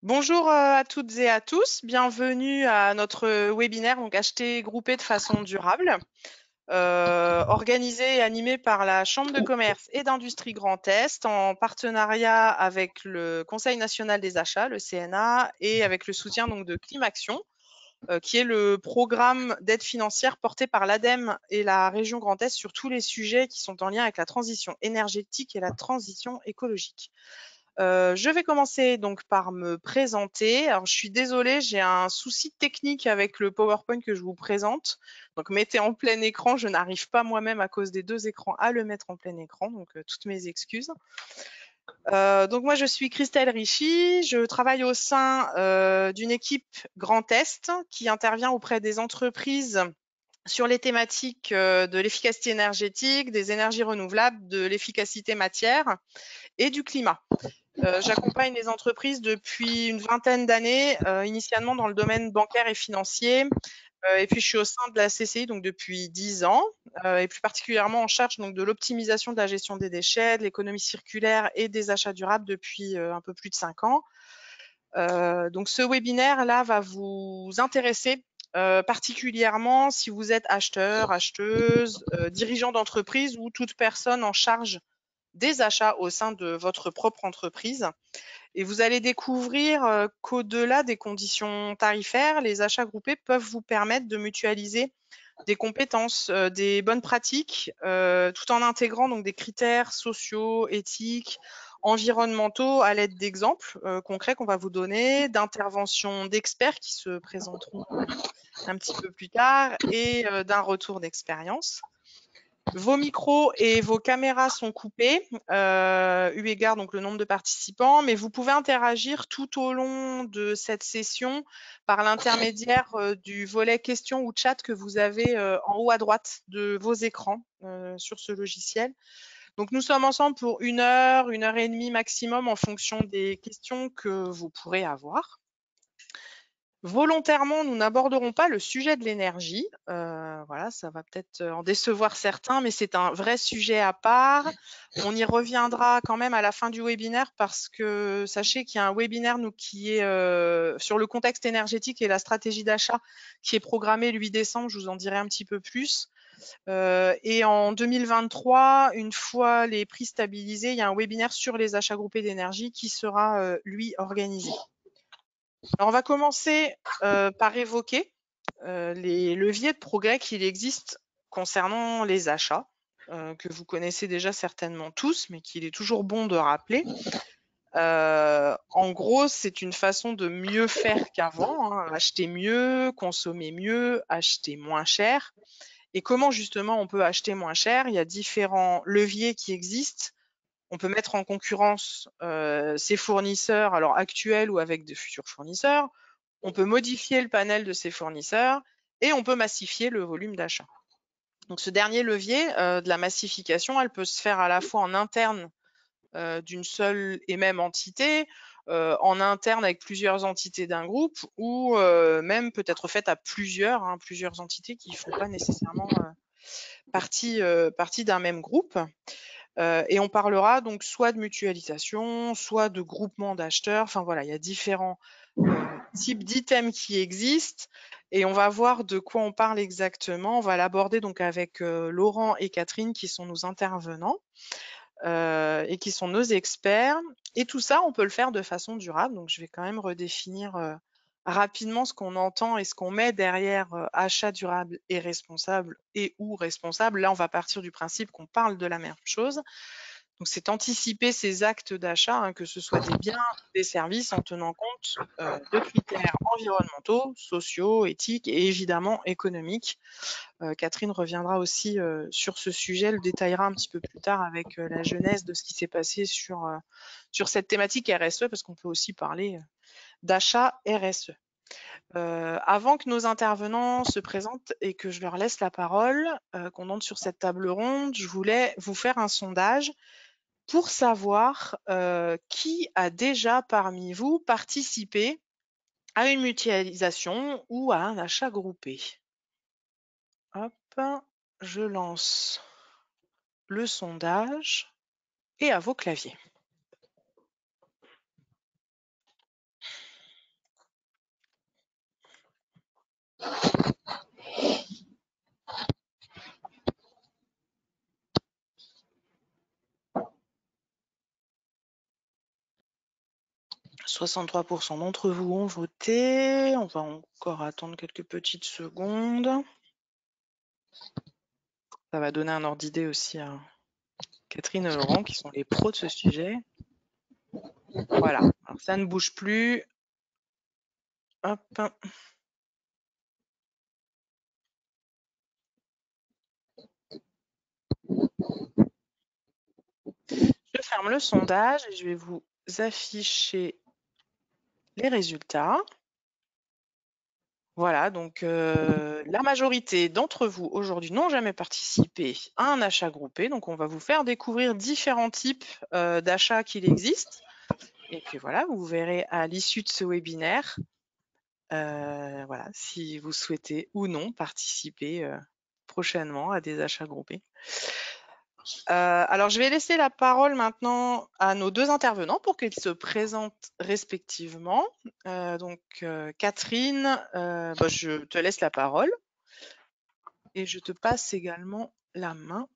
Bonjour à toutes et à tous, bienvenue à notre webinaire donc acheter groupé de façon durable, organisé et animé par la Chambre de commerce et d'industrie Grand Est en partenariat avec le Conseil national des achats, le CNA, et avec le soutien donc de Climaction, qui est le programme d'aide financière porté par l'ADEME et la région Grand Est sur tous les sujets qui sont en lien avec la transition énergétique et la transition écologique. Je vais commencer donc par me présenter. Alors, je suis désolée, j'ai un souci technique avec le PowerPoint que je vous présente. Donc, mettez en plein écran. Je n'arrive pas moi-même à cause des deux écrans à le mettre en plein écran. Donc, toutes mes excuses. Donc, moi, je suis Christelle Richy. Je travaille au sein d'une équipe Grand Est qui intervient auprès des entreprises sur les thématiques de l'efficacité énergétique, des énergies renouvelables, de l'efficacité matière et du climat. J'accompagne les entreprises depuis une vingtaine d'années, initialement dans le domaine bancaire et financier. Et puis, je suis au sein de la CCI donc depuis 10 ans, et plus particulièrement en charge donc de l'optimisation de la gestion des déchets, de l'économie circulaire et des achats durables depuis un peu plus de 5 ans. Donc, ce webinaire-là va vous intéresser particulièrement si vous êtes acheteur, acheteuse, dirigeant d'entreprise ou toute personne en charge des achats au sein de votre propre entreprise. Et vous allez découvrir qu'au-delà des conditions tarifaires, les achats groupés peuvent vous permettre de mutualiser des compétences, des bonnes pratiques, tout en intégrant donc des critères sociaux, éthiques, environnementaux à l'aide d'exemples concrets qu'on va vous donner, d'interventions d'experts qui se présenteront un petit peu plus tard et d'un retour d'expérience. Vos micros et vos caméras sont coupés, eu égard donc le nombre de participants, mais vous pouvez interagir tout au long de cette session par l'intermédiaire du volet questions ou chat que vous avez en haut à droite de vos écrans sur ce logiciel. Donc nous sommes ensemble pour 1 heure et demie maximum en fonction des questions que vous pourrez avoir. Volontairement, nous n'aborderons pas le sujet de l'énergie. Voilà, ça va peut-être en décevoir certains, mais c'est un vrai sujet à part. On y reviendra quand même à la fin du webinaire parce que sachez qu'il y a un webinaire qui est sur le contexte énergétique et la stratégie d'achat qui est programmé le 8 décembre. Je vous en dirai un petit peu plus. Et en 2023, une fois les prix stabilisés, il y a un webinaire sur les achats groupés d'énergie qui sera, lui, organisé. Alors, on va commencer par évoquer les leviers de progrès qu'il existe concernant les achats, que vous connaissez déjà certainement tous, mais qu'il est toujours bon de rappeler. En gros, c'est une façon de mieux faire qu'avant, hein, acheter mieux, consommer mieux, acheter moins cher. Et comment justement on peut acheter moins cher? Il y a différents leviers qui existent. On peut mettre en concurrence ses fournisseurs, alors actuels ou avec de futurs fournisseurs. On peut modifier le panel de ses fournisseurs et on peut massifier le volume d'achat. Donc ce dernier levier de la massification, elle peut se faire à la fois en interne d'une seule et même entité, en interne avec plusieurs entités d'un groupe ou même peut être faite à plusieurs entités qui ne font pas nécessairement partie d'un même groupe. Et on parlera donc soit de mutualisation, soit de groupement d'acheteurs. Enfin voilà, il y a différents types d'items qui existent et on va voir de quoi on parle exactement. On va l'aborder donc avec Laurent et Catherine qui sont nos intervenants et qui sont nos experts. Et tout ça, on peut le faire de façon durable. Donc je vais quand même redéfinir rapidement ce qu'on entend et ce qu'on met derrière achat durable et responsable et ou responsable. Là, on va partir du principe qu'on parle de la même chose. Donc, c'est anticiper ces actes d'achat, que ce soit des biens ou des services, en tenant compte de critères environnementaux, sociaux, éthiques et évidemment économiques. Catherine reviendra aussi sur ce sujet, le détaillera un petit peu plus tard avec la genèse de ce qui s'est passé sur cette thématique RSE, parce qu'on peut aussi parler d'achat RSE. Avant que nos intervenants se présentent et que je leur laisse la parole, qu'on entre sur cette table ronde, je voulais vous faire un sondage pour savoir qui a déjà parmi vous participé à une mutualisation ou à un achat groupé. Hop, je lance le sondage et à vos claviers. 63% d'entre vous ont voté. On va encore attendre quelques petites secondes. Ça va donner un ordre d'idée aussi à Catherine et Laurent, qui sont les pros de ce sujet. Voilà, alors ça ne bouge plus. Hop. Je ferme le sondage et je vais vous afficher les résultats. Voilà, donc la majorité d'entre vous aujourd'hui n'ont jamais participé à un achat groupé. Donc on va vous faire découvrir différents types d'achats qu'il existe. Et puis voilà, vous verrez à l'issue de ce webinaire, voilà, si vous souhaitez ou non participer prochainement à des achats groupés. Alors, je vais laisser la parole maintenant à nos deux intervenants pour qu'ils se présentent respectivement. Catherine, je te laisse la parole et je te passe également la main,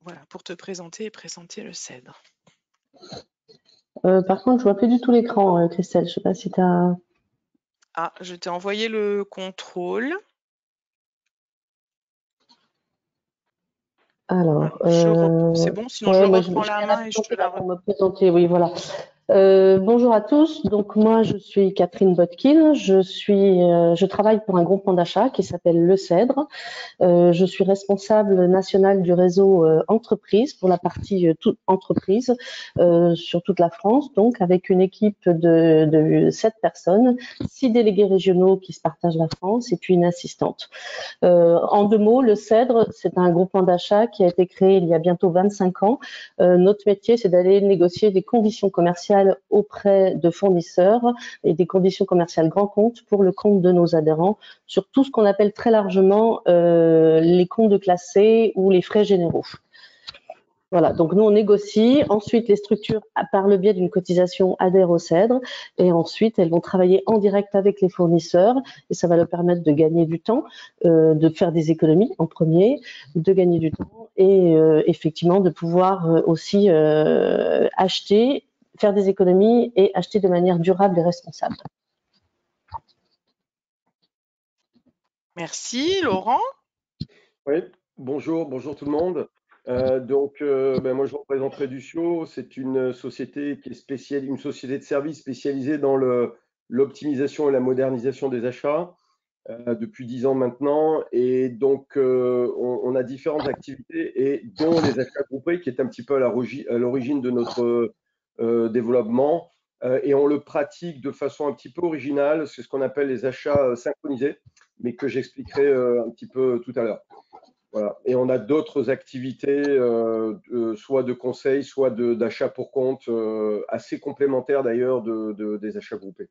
voilà, pour te présenter et présenter le CEDRE. Par contre, je vois plus du tout l'écran, Christelle. Je sais pas si tu as... Ah, je t'ai envoyé le contrôle. Alors, c'est bon, sinon ouais, je moi, reprends la main et je te la pour me présenter. Oui, voilà. Bonjour à tous. Donc moi, je suis Catherine Botkin. Je travaille pour un groupement d'achat qui s'appelle Le Cèdre. Je suis responsable nationale du réseau entreprise pour la partie toute entreprise sur toute la France, donc avec une équipe de 7 personnes, 6 délégués régionaux qui se partagent la France et puis une assistante. En 2 mots, Le Cèdre, c'est un groupement d'achat qui a été créé il y a bientôt 25 ans. Notre métier, c'est d'aller négocier des conditions commerciales auprès de fournisseurs et des conditions commerciales grand compte pour le compte de nos adhérents sur tout ce qu'on appelle très largement les comptes de classe C ou les frais généraux. Voilà, donc nous on négocie, ensuite les structures par le biais d'une cotisation adhèrent au CEDRE et ensuite elles vont travailler en direct avec les fournisseurs et ça va leur permettre de gagner du temps, de faire des économies en premier, de gagner du temps et effectivement de pouvoir aussi acheter, faire des économies et acheter de manière durable et responsable. Merci. Laurent? Oui, bonjour tout le monde. Moi je représente Reducio, c'est une société qui est une société de services spécialisée dans l'optimisation et la modernisation des achats depuis 10 ans maintenant. Et donc on a différentes activités et dont les achats groupés qui est un petit peu à l'origine de notre développement. Et on le pratique de façon un petit peu originale, c'est ce qu'on appelle les achats synchronisés, mais que j'expliquerai un petit peu tout à l'heure. Voilà. Et on a d'autres activités, soit de conseil, soit d'achat pour compte, assez complémentaires d'ailleurs des achats groupés.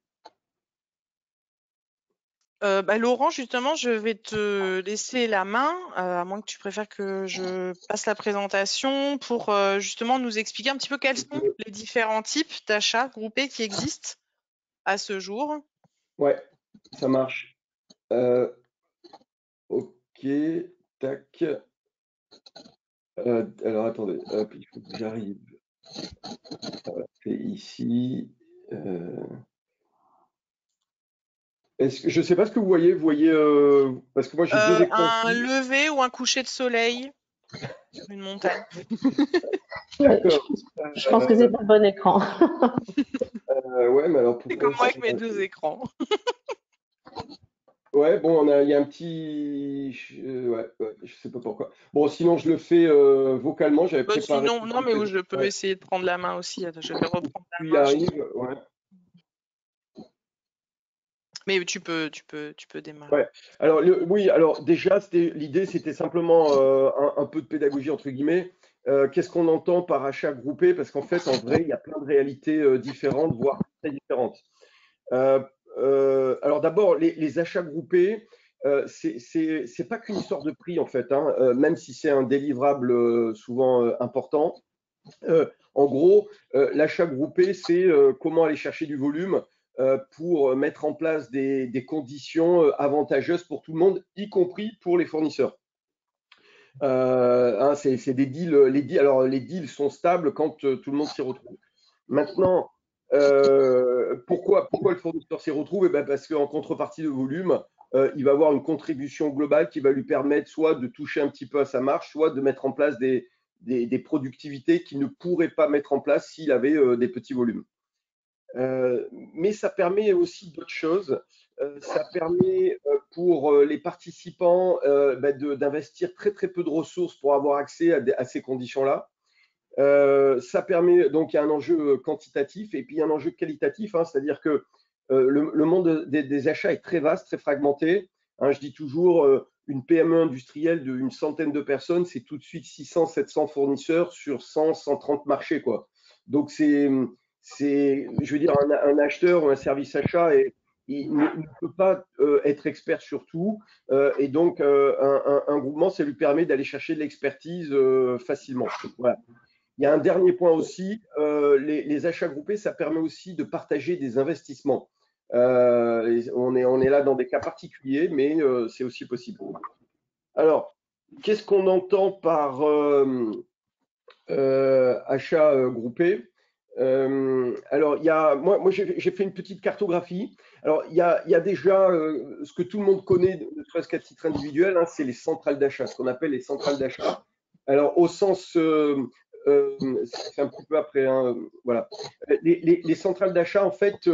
Laurent, justement, je vais te laisser la main, à moins que tu préfères que je passe la présentation pour justement nous expliquer un petit peu quels sont les différents types d'achats groupés qui existent à ce jour. Ouais, ça marche. Ok, tac. Alors attendez, hop, il faut que j'arrive. C'est ici. Je ne sais pas ce que vous voyez. Vous voyez, parce que moi j'ai deux écrans. Un lever ou un coucher de soleil sur une montagne. D'accord. Je pense que c'est pas le bon écran. Ouais, mais alors C'est comme moi avec mes deux écrans. Ouais, bon, il y a un petit. Ouais, je sais pas pourquoi. Bon, sinon, je le fais vocalement. J'avais préparé. Sinon, non, mais où je peux essayer de prendre la main aussi. Je vais reprendre la Tu y main. arrives, ouais. Mais tu peux démarrer. Ouais. Alors, oui, alors déjà, l'idée, c'était simplement un peu de pédagogie, entre guillemets. Qu'est-ce qu'on entend par achat groupé? Parce qu'en fait, en vrai, il y a plein de réalités différentes, voire très différentes. Alors d'abord, les achats groupés, c'est pas qu'une histoire de prix en fait, hein, même si c'est un délivrable souvent important. En gros, l'achat groupé, c'est comment aller chercher du volume pour mettre en place des conditions avantageuses pour tout le monde, y compris pour les fournisseurs. C'est des deals, alors les deals sont stables quand tout le monde s'y retrouve. Maintenant, pourquoi le fournisseur s'y retrouve? Parce qu'en contrepartie de volume, il va avoir une contribution globale qui va lui permettre soit de toucher un petit peu à sa marge, soit de mettre en place des productivités qu'il ne pourrait pas mettre en place s'il avait des petits volumes. Mais ça permet aussi d'autres choses. Ça permet pour les participants d'investir très très peu de ressources pour avoir accès à ces conditions-là. Ça permet, donc il y a un enjeu quantitatif et puis il y a un enjeu qualitatif, hein, c'est-à-dire que le monde des achats est très vaste, très fragmenté. Hein, je dis toujours, une PME industrielle d'une centaine de personnes, c'est tout de suite 600, 700 fournisseurs sur 100, 130 marchés, quoi. Donc je veux dire, un acheteur ou un service achat, il ne peut pas être expert sur tout, et donc un groupement, ça lui permet d'aller chercher de l'expertise facilement. Voilà. Il y a un dernier point aussi, les achats groupés, ça permet aussi de partager des investissements. On est là dans des cas particuliers, mais c'est aussi possible. Alors, qu'est-ce qu'on entend par achat groupé? Alors, moi j'ai fait une petite cartographie. Alors, il y a déjà ce que tout le monde connaît, ne serait-ce qu'à titre individuel, hein, c'est les centrales d'achat, ce qu'on appelle les centrales d'achat. Alors, au sens, c'est un petit peu après, hein, voilà. Les centrales d'achat, en fait,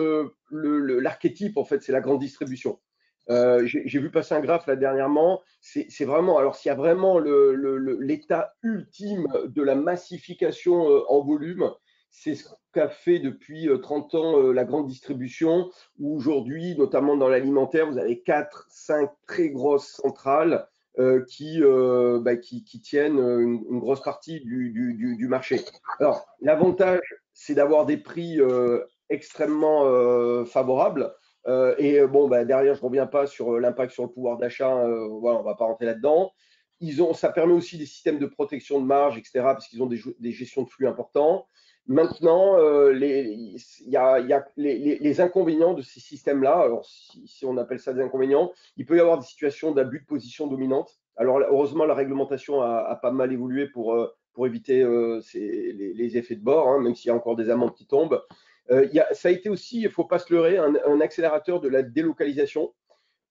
l'archétype, en fait, c'est la grande distribution. J'ai vu passer un graphe là dernièrement. C'est vraiment, alors s'il y a vraiment l'état ultime de la massification en volume, c'est ce qu'a fait depuis 30 ans la grande distribution, où aujourd'hui, notamment dans l'alimentaire, vous avez 4, 5 très grosses centrales qui tiennent une grosse partie du marché. Alors, l'avantage, c'est d'avoir des prix extrêmement favorables. Derrière, je ne reviens pas sur l'impact sur le pouvoir d'achat, voilà, on ne va pas rentrer là-dedans. Ça permet aussi des systèmes de protection de marge, etc., parce qu'ils ont des gestions de flux importants. Maintenant, il y a les inconvénients de ces systèmes-là. Alors, si on appelle ça des inconvénients, il peut y avoir des situations d'abus de position dominante. Alors, heureusement, la réglementation a pas mal évolué pour éviter les effets de bord, hein, même s'il y a encore des amendes qui tombent. Ça a été aussi, il ne faut pas se leurrer, un accélérateur de la délocalisation.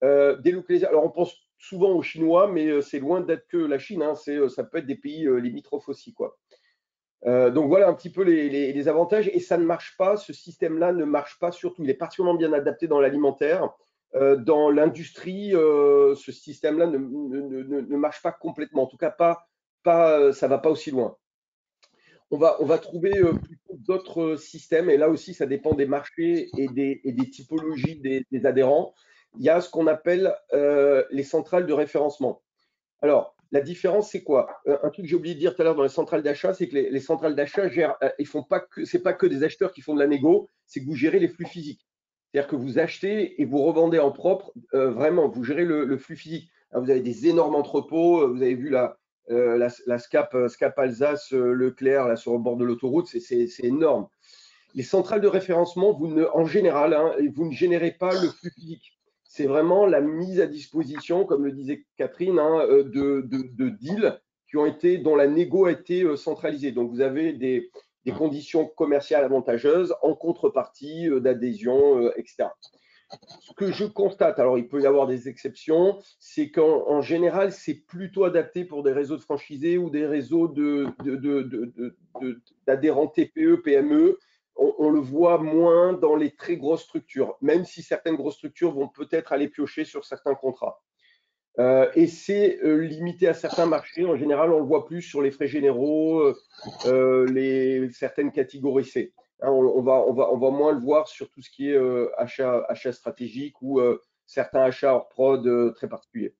Alors, on pense souvent aux Chinois, mais c'est loin d'être que la Chine, hein, ça peut être des pays limitrophes aussi, quoi. Donc voilà un petit peu les avantages, et ça ne marche pas, ce système-là ne marche pas surtout, il est particulièrement bien adapté dans l'alimentaire. Dans l'industrie, ce système-là ne marche pas complètement, en tout cas ça ne va pas aussi loin. On va trouver plutôt d'autres systèmes, et là aussi ça dépend des marchés et des typologies des adhérents. Il y a ce qu'on appelle les centrales de référencement. Alors, la différence, c'est quoi? Un truc que j'ai oublié de dire tout à l'heure dans les centrales d'achat, c'est que les centrales d'achat gèrent, c'est pas que des acheteurs qui font de la négo, c'est que vous gérez les flux physiques. C'est-à-dire que vous achetez et vous revendez en propre, vraiment, vous gérez le flux physique. Alors, vous avez des énormes entrepôts, vous avez vu la SCAP Alsace, Leclerc, là, sur le bord de l'autoroute, c'est énorme. Les centrales de référencement, en général, hein, vous ne générez pas le flux physique. C'est vraiment la mise à disposition, comme le disait Catherine, hein, de deals dont la négo a été centralisée. Donc, vous avez des conditions commerciales avantageuses en contrepartie d'adhésion, etc. Ce que je constate, alors il peut y avoir des exceptions, c'est qu'en général, c'est plutôt adapté pour des réseaux de franchisés ou des réseaux d'adhérents TPE, PME. On le voit moins dans les très grosses structures, même si certaines grosses structures vont peut-être aller piocher sur certains contrats. Et c'est limité à certains marchés. En général, on le voit plus sur les frais généraux, certaines catégories C. Hein, on va moins le voir sur tout ce qui est achat stratégique ou certains achats hors prod très particuliers.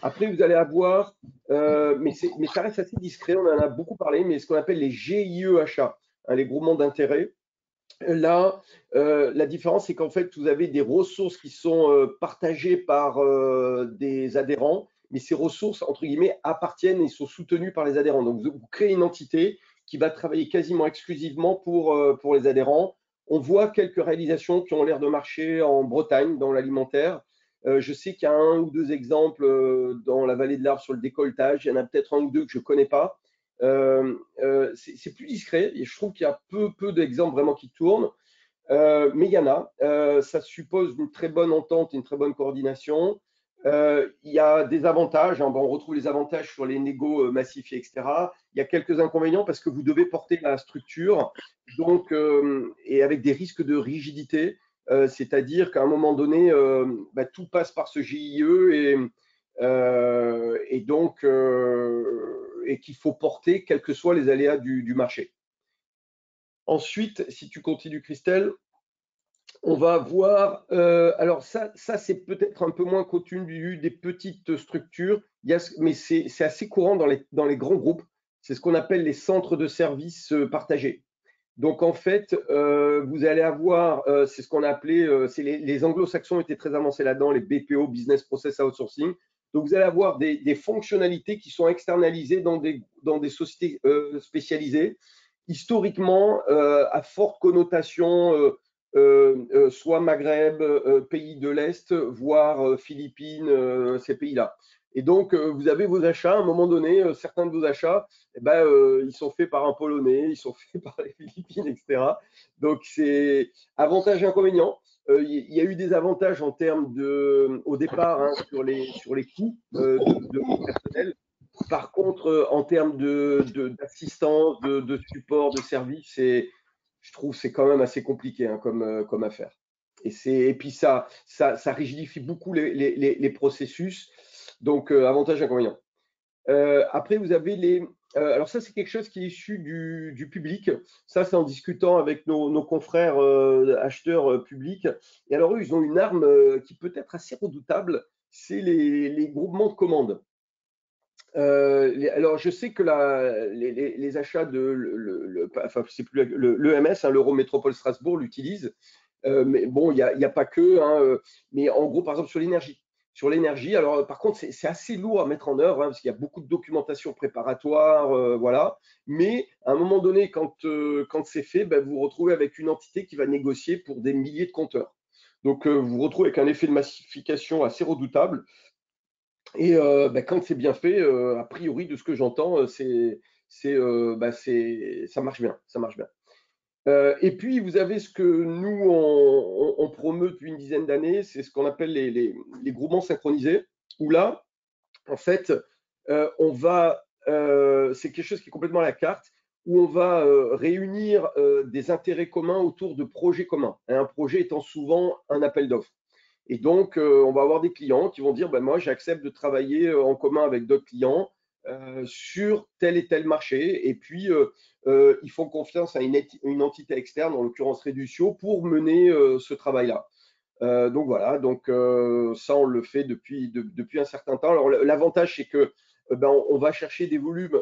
Après, vous allez avoir, mais ça reste assez discret, on en a beaucoup parlé, mais ce qu'on appelle les GIE achats, hein, les groupements d'intérêt. Là, la différence, c'est qu'en fait, vous avez des ressources qui sont partagées par des adhérents, mais ces ressources, entre guillemets, appartiennent et sont soutenues par les adhérents. Donc, vous créez une entité qui va travailler quasiment exclusivement pour les adhérents. On voit quelques réalisations qui ont l'air de marcher en Bretagne, dans l'alimentaire. Je sais qu'il y a 1 ou 2 exemples dans la vallée de l'Arve sur le décolletage. Il y en a peut-être 1 ou 2 que je ne connais pas. C'est plus discret et je trouve qu'il y a peu d'exemples vraiment qui tournent. Mais il y en a. Ça suppose une très bonne entente et une très bonne coordination. Il y a des avantages, hein. Bon, on retrouve les avantages sur les négos massifiés, etc. Il y a quelques inconvénients parce que vous devez porter la structure, donc, et avec des risques de rigidité, c'est-à-dire qu'à un moment donné, tout passe par ce GIE et donc et qu'il faut porter quels que soient les aléas du marché. Ensuite, si tu continues, Christelle, on va voir, alors ça c'est peut-être un peu moins connu des petites structures, mais c'est assez courant dans les grands groupes. C'est ce qu'on appelle les centres de services partagés. Donc en fait, vous allez avoir, c'est ce qu'on a appelé, les anglo-saxons étaient très avancés là-dedans, les BPO, Business Process Outsourcing. Donc vous allez avoir des fonctionnalités qui sont externalisées dans des sociétés spécialisées, historiquement à forte connotation, soit Maghreb, pays de l'Est, voire Philippines, ces pays-là. Et donc, vous avez vos achats, à un moment donné, certains de vos achats, ils sont faits par un Polonais, ils sont faits par les Philippines, etc. Donc, c'est avantage et inconvénient. Il y a eu des avantages en termes au départ, hein, sur les coûts de personnel. Par contre, en termes d'assistance, de support, de service, je trouve que c'est quand même assez compliqué, hein, comme affaire. Et puis ça rigidifie beaucoup les processus. Donc, avantage, inconvénient. Après, vous avez alors ça, c'est quelque chose qui est issu du public. Ça, c'est en discutant avec nos confrères acheteurs publics. Et alors, eux, ils ont une arme qui peut être assez redoutable, c'est les groupements de commandes. Alors, je sais que les achats enfin, c'est plus l'EMS, hein, l'Eurométropole Strasbourg, l'utilise. Mais bon, il n'y a pas que, hein, mais en gros, par exemple, sur l'énergie. Sur l'énergie, alors par contre, c'est assez lourd à mettre en œuvre, hein, parce qu'il y a beaucoup de documentation préparatoire, voilà. Mais à un moment donné, quand c'est fait, vous vous retrouvez avec une entité qui va négocier pour des milliers de compteurs. Donc, vous vous retrouvez avec un effet de massification assez redoutable. Et quand c'est bien fait, a priori, de ce que j'entends, ça marche bien, ça marche bien. Et puis, vous avez ce que nous, on promeut depuis une dizaine d'années, c'est ce qu'on appelle les groupements synchronisés, où là, en fait, c'est quelque chose qui est complètement à la carte, où on va réunir des intérêts communs autour de projets communs. Et un projet étant souvent un appel d'offres. Et donc, on va avoir des clients qui vont dire, moi, j'accepte de travailler en commun avec d'autres clients sur tel et tel marché. Et puis, ils font confiance à une entité externe, en l'occurrence Reducio, pour mener ce travail-là. Donc voilà, ça, on le fait depuis un certain temps. Alors, l'avantage, c'est que on va chercher des volumes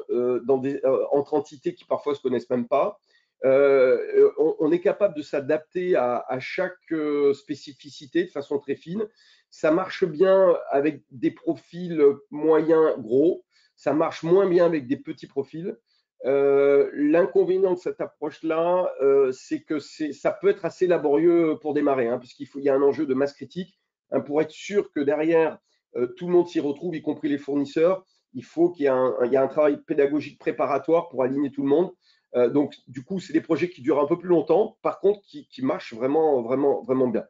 entre entités qui parfois se connaissent même pas. On est capable de s'adapter à chaque spécificité de façon très fine. Ça marche bien avec des profils moyens, gros. Ça marche moins bien avec des petits profils. L'inconvénient de cette approche-là, c'est que ça peut être assez laborieux pour démarrer, hein, puisqu'il y a un enjeu de masse critique, hein, pour être sûr que derrière, tout le monde s'y retrouve, y compris les fournisseurs. Il faut qu'il y ait un travail pédagogique préparatoire pour aligner tout le monde. Donc, du coup, c'est des projets qui durent un peu plus longtemps, par contre, qui marchent vraiment, vraiment, vraiment bien.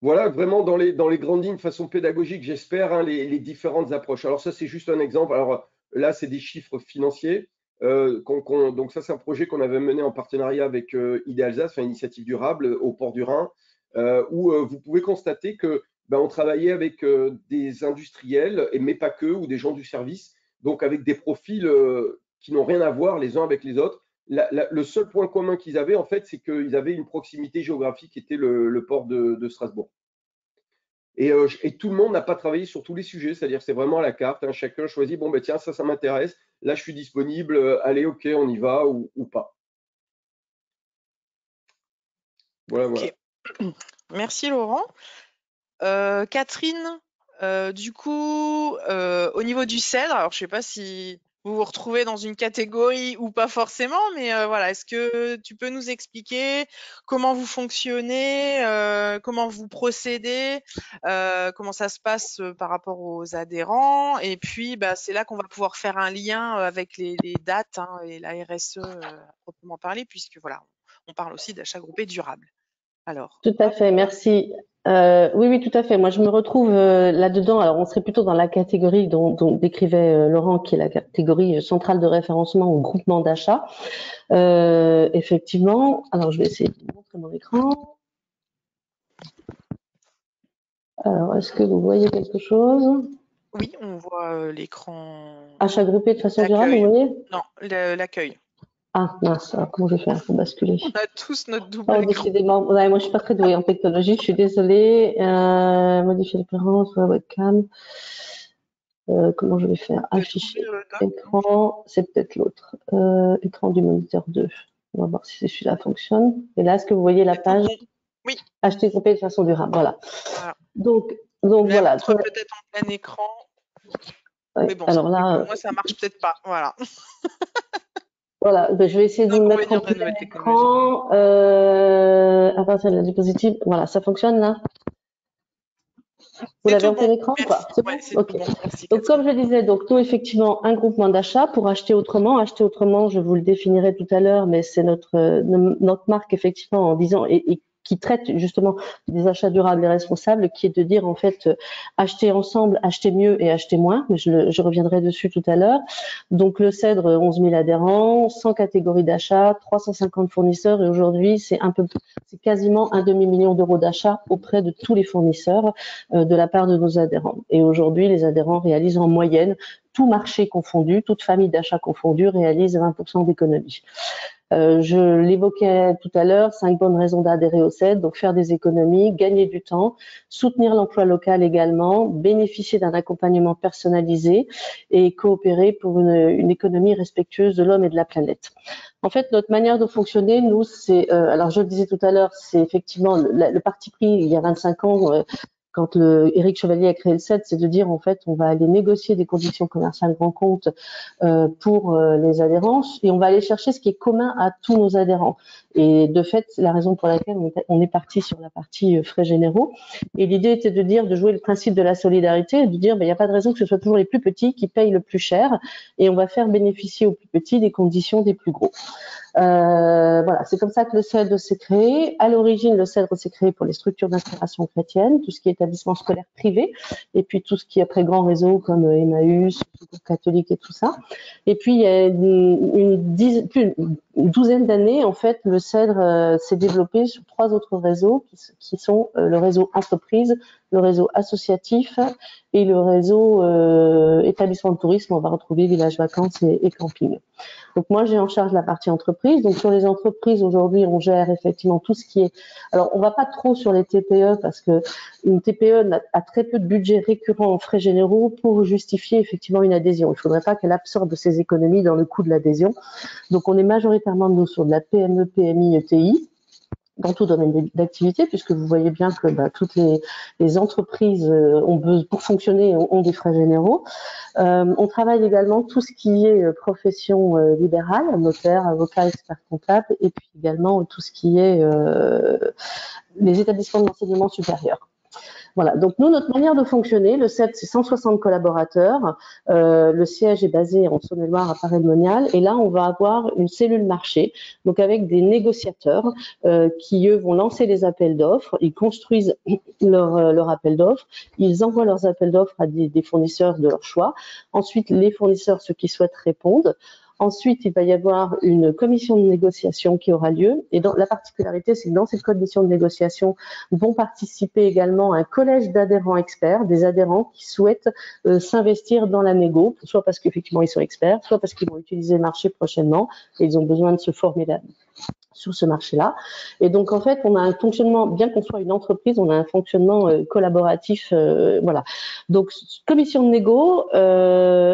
Voilà, vraiment dans les grandes lignes, de façon pédagogique, j'espère, hein, les différentes approches. Alors ça, c'est juste un exemple. Alors là, c'est des chiffres financiers. Donc ça, c'est un projet qu'on avait mené en partenariat avec ID Alsace, enfin, Initiative Durable, au port du Rhin, où vous pouvez constater que on travaillait avec des industriels, mais pas que, ou des gens du service, donc avec des profils qui n'ont rien à voir les uns avec les autres. Le seul point commun qu'ils avaient, en fait, c'est qu'ils avaient une proximité géographique qui était le port de Strasbourg. Et tout le monde n'a pas travaillé sur tous les sujets, c'est-à-dire que c'est vraiment à la carte, hein. Chacun choisit, bon, tiens, ça m'intéresse, là je suis disponible, allez, ok, on y va ou pas. Voilà, voilà. Ok. Merci Laurent. Catherine, du coup, au niveau du cèdre, alors je sais pas si vous vous retrouvez dans une catégorie ou pas forcément, mais voilà, est-ce que tu peux nous expliquer comment vous fonctionnez, comment vous procédez, comment ça se passe par rapport aux adhérents? Et puis, bah, c'est là qu'on va pouvoir faire un lien avec les dates hein, et la RSE à proprement parler, puisque voilà, on parle aussi d'achat groupé durable. Alors, Tout à fait, merci. Oui, oui, tout à fait. Moi, je me retrouve là-dedans. Alors, on serait plutôt dans la catégorie dont décrivait Laurent, qui est la catégorie centrale de référencement ou groupement d'achat. Effectivement, alors je vais essayer de vous montrer mon écran. Alors, est-ce que vous voyez quelque chose? oui, on voit l'écran Achat groupé de façon durable, vous d'accueil. voyez? Non, l'accueil. Ah, mince, alors comment je vais faire pour basculer? On a tous notre double Oh, écran. décidément, ouais, moi je suis pas très douée en technologie, je suis désolée. Modifier l'apparence, webcam. Comment je vais faire? Afficher écran, c'est peut-être l'autre. Écran du moniteur 2. On va voir si celui-là fonctionne. Et là, est-ce que vous voyez la page? Oui. Acheter groupé de façon durable, voilà. Donc la voilà. montre peut-être en plein écran. Ouais, mais bon, alors là, moi ça marche peut-être pas. Voilà. Voilà, ben, je vais essayer de vous mettre en plein écran à partir de la diapositive. Voilà, ça fonctionne là? Vous l'avez en plein écran ou pas? C'est bon? Ok. Donc, comme je disais, donc nous, effectivement, un groupement d'achat pour acheter autrement. Acheter autrement, je vous le définirai tout à l'heure, mais c'est notre marque, effectivement, en disant, et qui traite justement des achats durables et responsables, qui est de dire, en fait, acheter ensemble, acheter mieux et acheter moins. Je reviendrai dessus tout à l'heure. Donc, le Cèdre, 11 000 adhérents, 100 catégories d'achat, 350 fournisseurs, et aujourd'hui, c'est quasiment un demi-million d'euros d'achats auprès de tous les fournisseurs de la part de nos adhérents. Et aujourd'hui, les adhérents réalisent en moyenne, tout marché confondu, toute famille d'achats confondus, réalise 20% d'économies. Je l'évoquais tout à l'heure, 5 bonnes raisons d'adhérer au CED, donc faire des économies, gagner du temps, soutenir l'emploi local également, bénéficier d'un accompagnement personnalisé et coopérer pour une économie respectueuse de l'homme et de la planète. En fait, notre manière de fonctionner, nous, c'est, alors je le disais tout à l'heure, c'est effectivement le parti pris il y a 25 ans, quand Éric Chevalier a créé le CED, c'est de dire en fait on va aller négocier des conditions commerciales grand compte pour les adhérents et on va aller chercher ce qui est commun à tous nos adhérents. Et de fait, c'est la raison pour laquelle on est parti sur la partie frais généraux. Et l'idée était de dire, de jouer le principe de la solidarité et de dire, il n'y a pas de raison que ce soit toujours les plus petits qui payent le plus cher et on va faire bénéficier aux plus petits des conditions des plus gros. Voilà, c'est comme ça que le CEDRE s'est créé. À l'origine, le CEDRE s'est créé pour les structures d'inspiration chrétienne, tout ce qui est établissement scolaire privé, et puis tout ce qui est après grand réseau comme Emmaüs, Secours catholique et tout ça. Et puis il y a une douzaine d'années, en fait, le CEDRE s'est développé sur 3 autres réseaux qui sont le réseau entreprise, le réseau associatif et le réseau établissement de tourisme. On va retrouver village vacances et camping. Donc moi, j'ai en charge la partie entreprise. Donc sur les entreprises, aujourd'hui, on gère effectivement tout ce qui est. Alors on va pas trop sur les TPE parce que une TPE a très peu de budget récurrent en frais généraux pour justifier effectivement une adhésion. Il faudrait pas qu'elle absorbe ces économies dans le coût de l'adhésion. Donc on est majoritairement nous sur de la PME, PMI, ETI. Dans tout domaine d'activité, puisque vous voyez bien que toutes les entreprises pour fonctionner ont des frais généraux. On travaille également tout ce qui est profession libérale, notaire, avocat, expert comptable, et puis également tout ce qui est les établissements d'enseignement supérieur. Voilà, donc nous, notre manière de fonctionner, le CED, c'est 160 collaborateurs. Le siège est basé en Saône-et-Loire à Paray-le-Monial. Et là, on va avoir une cellule marché, donc avec des négociateurs qui, eux, vont lancer les appels d'offres. Ils construisent leur appel d'offres. Ils envoient leurs appels d'offres à des fournisseurs de leur choix. Ensuite, les fournisseurs, ceux qui souhaitent, répondent. Ensuite, il va y avoir une commission de négociation qui aura lieu. Et la particularité, c'est que dans cette commission de négociation vont participer également un collège d'adhérents experts, des adhérents qui souhaitent s'investir dans la négo, soit parce qu'effectivement ils sont experts, soit parce qu'ils vont utiliser le marché prochainement et ils ont besoin de se former sur ce marché-là. Et donc, en fait, on a un fonctionnement, bien qu'on soit une entreprise, on a un fonctionnement collaboratif, voilà. Donc, commission de négo,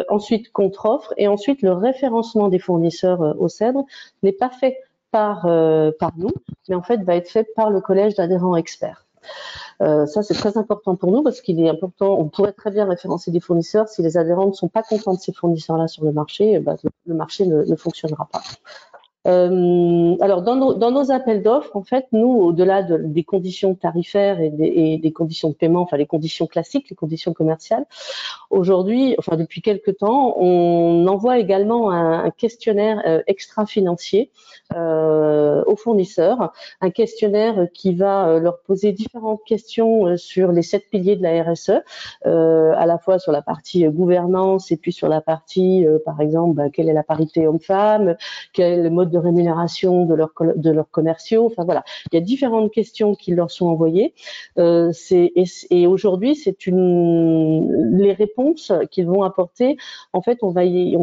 ensuite contre-offre, et ensuite le référencement des fournisseurs au CEDRE n'est pas fait par nous, mais en fait va être fait par le collège d'adhérents experts. Ça, c'est très important pour nous parce qu'il est important, on pourrait très bien référencer des fournisseurs. Si les adhérents ne sont pas contents de ces fournisseurs-là sur le marché, le marché ne fonctionnera pas. Alors, dans nos appels d'offres, en fait, nous, au-delà des conditions tarifaires et des conditions de paiement, enfin les conditions classiques, les conditions commerciales, aujourd'hui, enfin depuis quelque temps, on envoie également un questionnaire extra-financier aux fournisseurs, un questionnaire qui va leur poser différentes questions sur les 7 piliers de la RSE, à la fois sur la partie gouvernance et puis sur la partie, par exemple, quelle est la parité homme-femme, quel est le mode de rémunération de leurs commerciaux. Enfin voilà, il y a différentes questions qui leur sont envoyées. Et aujourd'hui, les réponses qu'ils vont apporter. En fait, on va y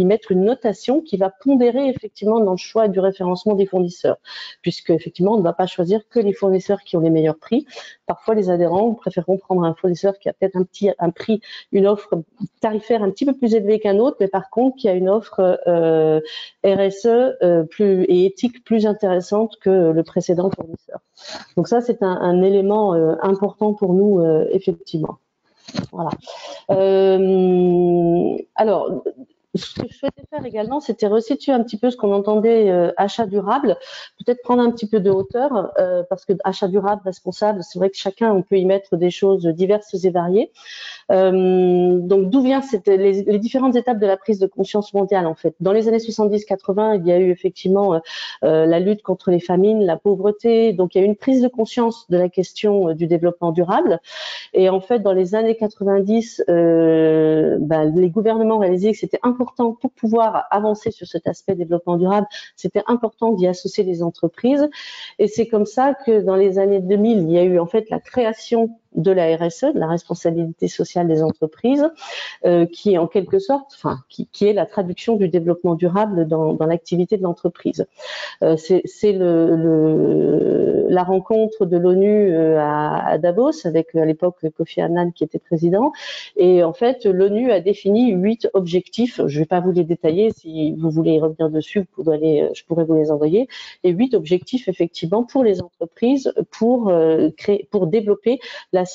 mettre une notation qui va pondérer effectivement dans le choix du référencement des fournisseurs, puisque effectivement, on ne va pas choisir que les fournisseurs qui ont les meilleurs prix. Parfois, les adhérents préféreront prendre un fournisseur qui a peut-être un prix, une offre tarifaire un petit peu plus élevée qu'un autre, mais par contre qui a une offre RSE et éthique plus intéressante que le précédent fournisseur. Donc ça, c'est un élément important pour nous, effectivement. Voilà. Alors, ce que je souhaitais faire également, c'était resituer un petit peu ce qu'on entendait achat durable, peut-être prendre un petit peu de hauteur, parce que achat durable, responsable, c'est vrai que chacun, on peut y mettre des choses diverses et variées. Donc, d'où viennent les différentes étapes de la prise de conscience mondiale, en fait. Dans les années 70-80, il y a eu effectivement la lutte contre les famines, la pauvreté. Donc, il y a eu une prise de conscience de la question du développement durable. Et en fait, dans les années 90, les gouvernements réalisaient que c'était important pour pouvoir avancer sur cet aspect développement durable. C'était important d'y associer les entreprises. Et c'est comme ça que dans les années 2000, il y a eu en fait la création de la RSE, de la responsabilité sociale des entreprises, qui est en quelque sorte, qui est la traduction du développement durable dans l'activité de l'entreprise. C'est la rencontre de l'ONU à Davos avec à l'époque Kofi Annan qui était président, et en fait l'ONU a défini 8 objectifs. Je ne vais pas vous les détailler, si vous voulez y revenir dessus, je pourrais vous les envoyer. Et 8 objectifs effectivement pour les entreprises pour développer l'aspect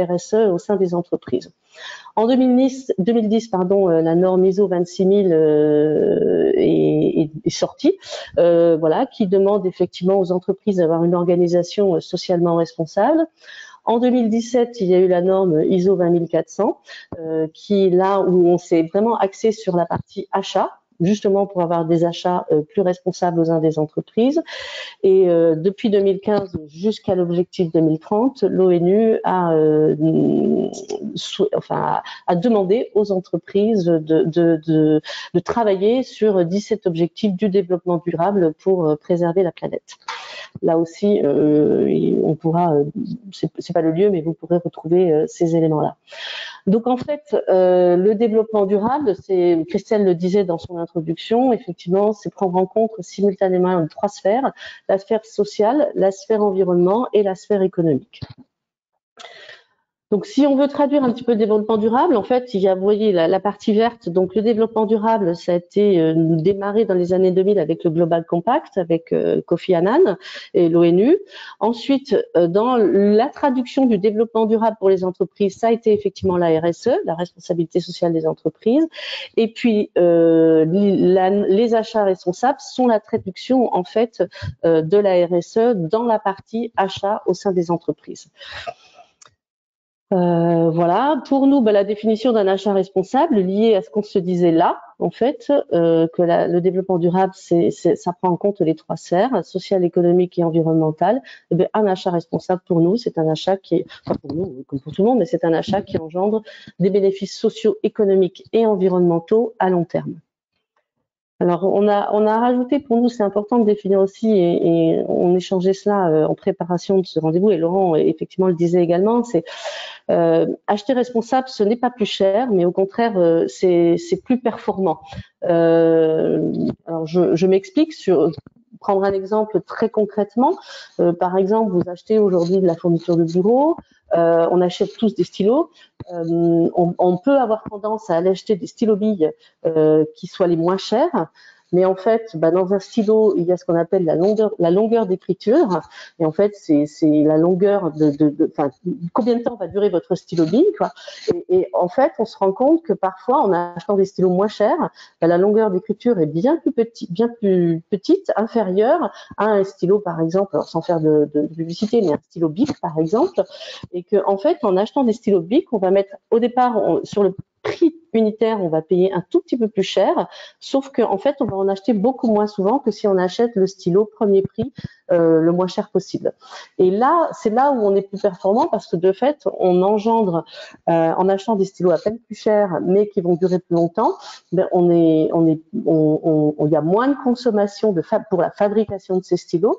RSE au sein des entreprises. En 2010, la norme ISO 26000 est sortie, qui demande effectivement aux entreprises d'avoir une organisation socialement responsable. En 2017, il y a eu la norme ISO 20400, qui est là où on s'est vraiment axé sur la partie achat, justement pour avoir des achats plus responsables au sein des entreprises. Et depuis 2015 jusqu'à l'objectif 2030, l'ONU a demandé aux entreprises de travailler sur 17 objectifs du développement durable pour préserver la planète. Là aussi, on pourra, c'est pas le lieu, mais vous pourrez retrouver ces éléments-là. Donc en fait, le développement durable, Christelle le disait dans son introduction, effectivement, c'est prendre en compte simultanément 3 sphères, la sphère sociale, la sphère environnement et la sphère économique. Donc, si on veut traduire un petit peu le développement durable, en fait, il y a, vous voyez, la partie verte. Donc, le développement durable, ça a été démarré dans les années 2000 avec le Global Compact, avec Kofi Annan et l'ONU. Ensuite, dans la traduction du développement durable pour les entreprises, ça a été effectivement la RSE, la responsabilité sociale des entreprises. Et puis, les achats responsables sont la traduction, en fait, de la RSE dans la partie achat au sein des entreprises. Voilà, pour nous, la définition d'un achat responsable liée à ce qu'on se disait là, en fait, que le développement durable, ça prend en compte les 3 sphères, sociale, économique et environnementale. Un achat responsable pour nous, c'est un achat qui est, enfin pour nous, comme pour tout le monde, mais c'est un achat qui engendre des bénéfices sociaux, économiques et environnementaux à long terme. Alors, on a rajouté, pour nous, c'est important de définir aussi, et on échangeait cela en préparation de ce rendez-vous, et Laurent, effectivement, le disait également, c'est acheter responsable, ce n'est pas plus cher, mais au contraire, c'est plus performant. Alors, je m'explique prendre un exemple très concrètement. Par exemple, vous achetez aujourd'hui de la fourniture de bureau, on achète tous des stylos. On peut avoir tendance à aller acheter des stylos billes qui soient les moins chers. Mais en fait, dans un stylo, il y a ce qu'on appelle la longueur d'écriture. Et en fait, c'est la longueur enfin, combien de temps va durer votre stylo Bic, quoi. Et en fait, on se rend compte que parfois, en achetant des stylos moins chers, la longueur d'écriture est bien plus petite, inférieure à un stylo, par exemple, alors sans faire de publicité, mais un stylo Bic, par exemple, et que en fait, en achetant des stylos Bic, on va mettre au départ sur le prix unitaire, on va payer un tout petit peu plus cher, sauf qu'en fait, on va en acheter beaucoup moins souvent que si on achète le stylo premier prix le moins cher possible. Et là, c'est là où on est plus performant parce que de fait, on engendre en achetant des stylos à peine plus chers, mais qui vont durer plus longtemps, il y a moins de consommation pour la fabrication de ces stylos,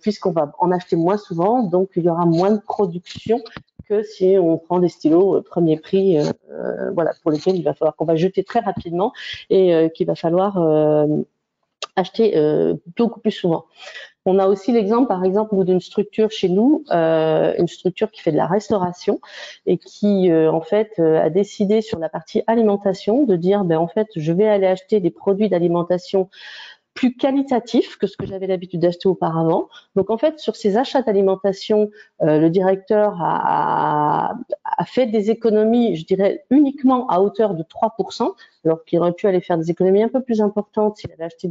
puisqu'on va en acheter moins souvent, donc il y aura moins de production que si on prend des stylos premier prix, voilà, pour lesquels il va falloir qu'on va jeter très rapidement et qu'il va falloir acheter beaucoup plus souvent. On a aussi l'exemple, par exemple, d'une structure chez nous, une structure qui fait de la restauration et qui, en fait, a décidé sur la partie alimentation de dire, en fait, je vais aller acheter des produits d'alimentation plus qualitatif que ce que j'avais l'habitude d'acheter auparavant. Donc en fait, sur ces achats d'alimentation, le directeur a fait des économies, je dirais, uniquement à hauteur de 3%, alors qu'il aurait pu aller faire des économies un peu plus importantes s'il avait acheté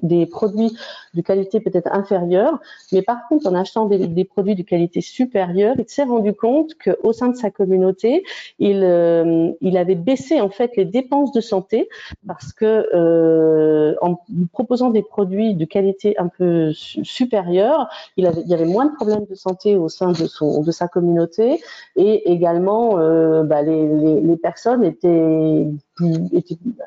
des produits de qualité peut-être inférieure. Mais par contre, en achetant des produits de qualité supérieure, il s'est rendu compte qu'au sein de sa communauté, il avait baissé en fait les dépenses de santé parce que en proposant des produits de qualité un peu supérieure, il y avait moins de problèmes de santé au sein de sa communauté et également les personnes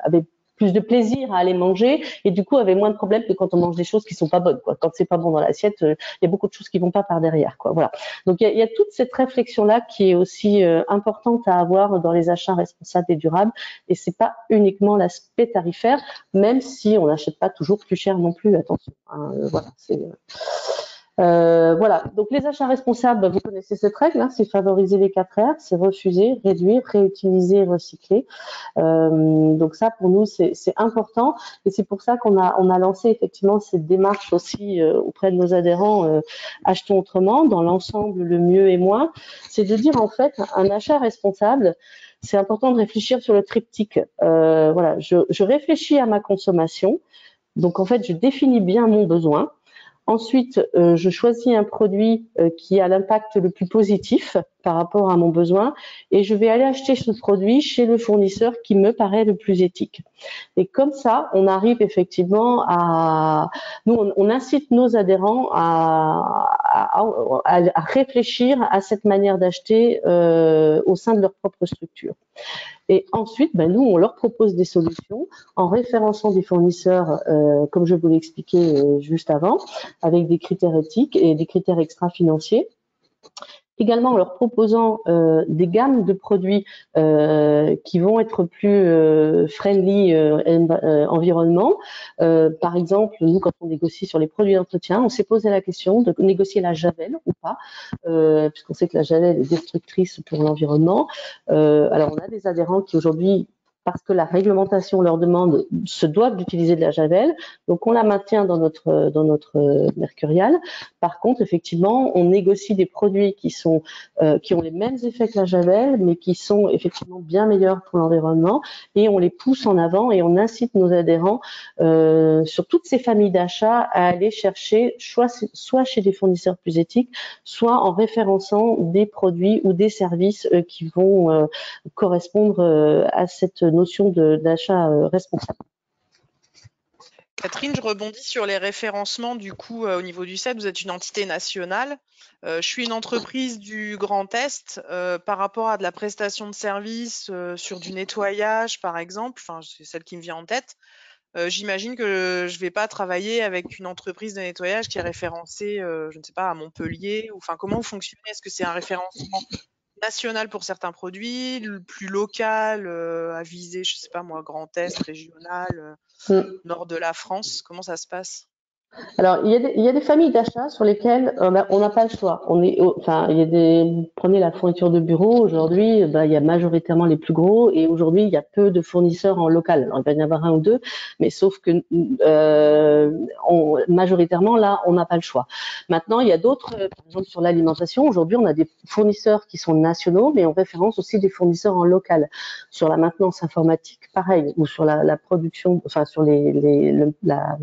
avaient plus de plaisir à aller manger et du coup avaient moins de problèmes que quand on mange des choses qui sont pas bonnes, quoi. Quand c'est pas bon dans l'assiette, il y a beaucoup de choses qui vont pas par derrière, quoi. Voilà. Donc il y a toute cette réflexion là qui est aussi importante à avoir dans les achats responsables et durables, et c'est pas uniquement l'aspect tarifaire, même si on n'achète pas toujours plus cher non plus, attention, hein, voilà, voilà, donc les achats responsables, vous connaissez cette règle, hein, c'est favoriser les 4 R, c'est refuser, réduire, réutiliser, recycler. Donc ça, pour nous, c'est important, et c'est pour ça qu'on a lancé effectivement cette démarche aussi auprès de nos adhérents, achetons autrement, dans l'ensemble, le mieux et moins. C'est de dire en fait, un achat responsable, c'est important de réfléchir sur le triptyque. Voilà, je réfléchis à ma consommation, donc en fait, je définis bien mon besoin. Ensuite, je choisis un produit qui a l'impact le plus positif par rapport à mon besoin et je vais aller acheter ce produit chez le fournisseur qui me paraît le plus éthique. Et comme ça, on arrive effectivement on incite nos adhérents à réfléchir à cette manière d'acheter au sein de leur propre structure. Et ensuite, nous, on leur propose des solutions en référençant des fournisseurs, comme je vous l'ai expliqué juste avant, avec des critères éthiques et des critères extra-financiers. Également en leur proposant des gammes de produits qui vont être plus friendly environnement. Par exemple, nous, quand on négocie sur les produits d'entretien, on s'est posé la question de négocier la javel ou pas, puisqu'on sait que la javel est destructrice pour l'environnement. Alors, on a des adhérents qui aujourd'hui, parce que la réglementation leur demande, se doivent d'utiliser de la javel. Donc, on la maintient dans notre mercurial. Par contre, effectivement, on négocie des produits qui ont les mêmes effets que la javel, mais qui sont effectivement bien meilleurs pour l'environnement, et on les pousse en avant et on incite nos adhérents sur toutes ces familles d'achats à aller chercher soit chez des fournisseurs plus éthiques, soit en référençant des produits ou des services qui vont correspondre à cette notion d'achat responsable. Catherine, je rebondis sur les référencements. Du coup, au niveau du CED, vous êtes une entité nationale. Je suis une entreprise du Grand Est. Par rapport à de la prestation de service sur du nettoyage, par exemple, enfin, c'est celle qui me vient en tête. J'imagine que je vais pas travailler avec une entreprise de nettoyage qui est référencée, je ne sais pas, à Montpellier. Enfin, comment vous fonctionnez? Est-ce que c'est un référencement national pour certains produits, le plus local à viser, je sais pas moi, Grand Est, régional, nord de la France? Comment ça se passe? Alors, il y a des familles d'achats sur lesquelles on n'a pas le choix. Enfin, prenez la fourniture de bureau. Aujourd'hui, il y a majoritairement les plus gros, et aujourd'hui, il y a peu de fournisseurs en local. Alors, il va y en avoir un ou deux, mais sauf que majoritairement, là, on n'a pas le choix. Maintenant, il y a d'autres, par exemple sur l'alimentation. Aujourd'hui, on a des fournisseurs qui sont nationaux, mais on référence aussi des fournisseurs en local. Sur la maintenance informatique, pareil, ou sur la production, enfin sur la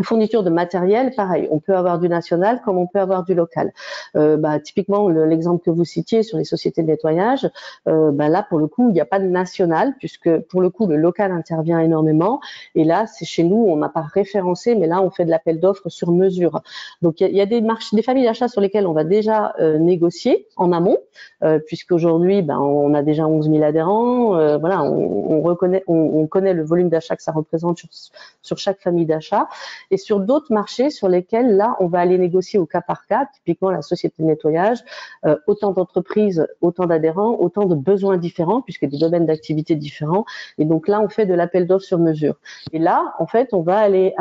fourniture de matériel, pareil, on peut avoir du national comme on peut avoir du local. Typiquement, l'exemple que vous citiez sur les sociétés de nettoyage, là, pour le coup, il n'y a pas de national, puisque pour le coup, le local intervient énormément. Et là, c'est chez nous, on n'a pas référencé, mais là, on fait de l'appel d'offres sur mesure. Donc, il y a des familles d'achat sur lesquelles on va déjà négocier en amont, puisqu'aujourd'hui, on a déjà 11 000 adhérents. Voilà, on connaît le volume d'achat que ça représente sur chaque famille d'achat. Et sur d'autres marchés sur lesquels, là, on va aller négocier au cas par cas, typiquement la société de nettoyage, autant d'entreprises, autant d'adhérents, autant de besoins différents, puisque des domaines d'activité différents. Et donc là, on fait de l'appel d'offres sur mesure. Et là, en fait, on va aller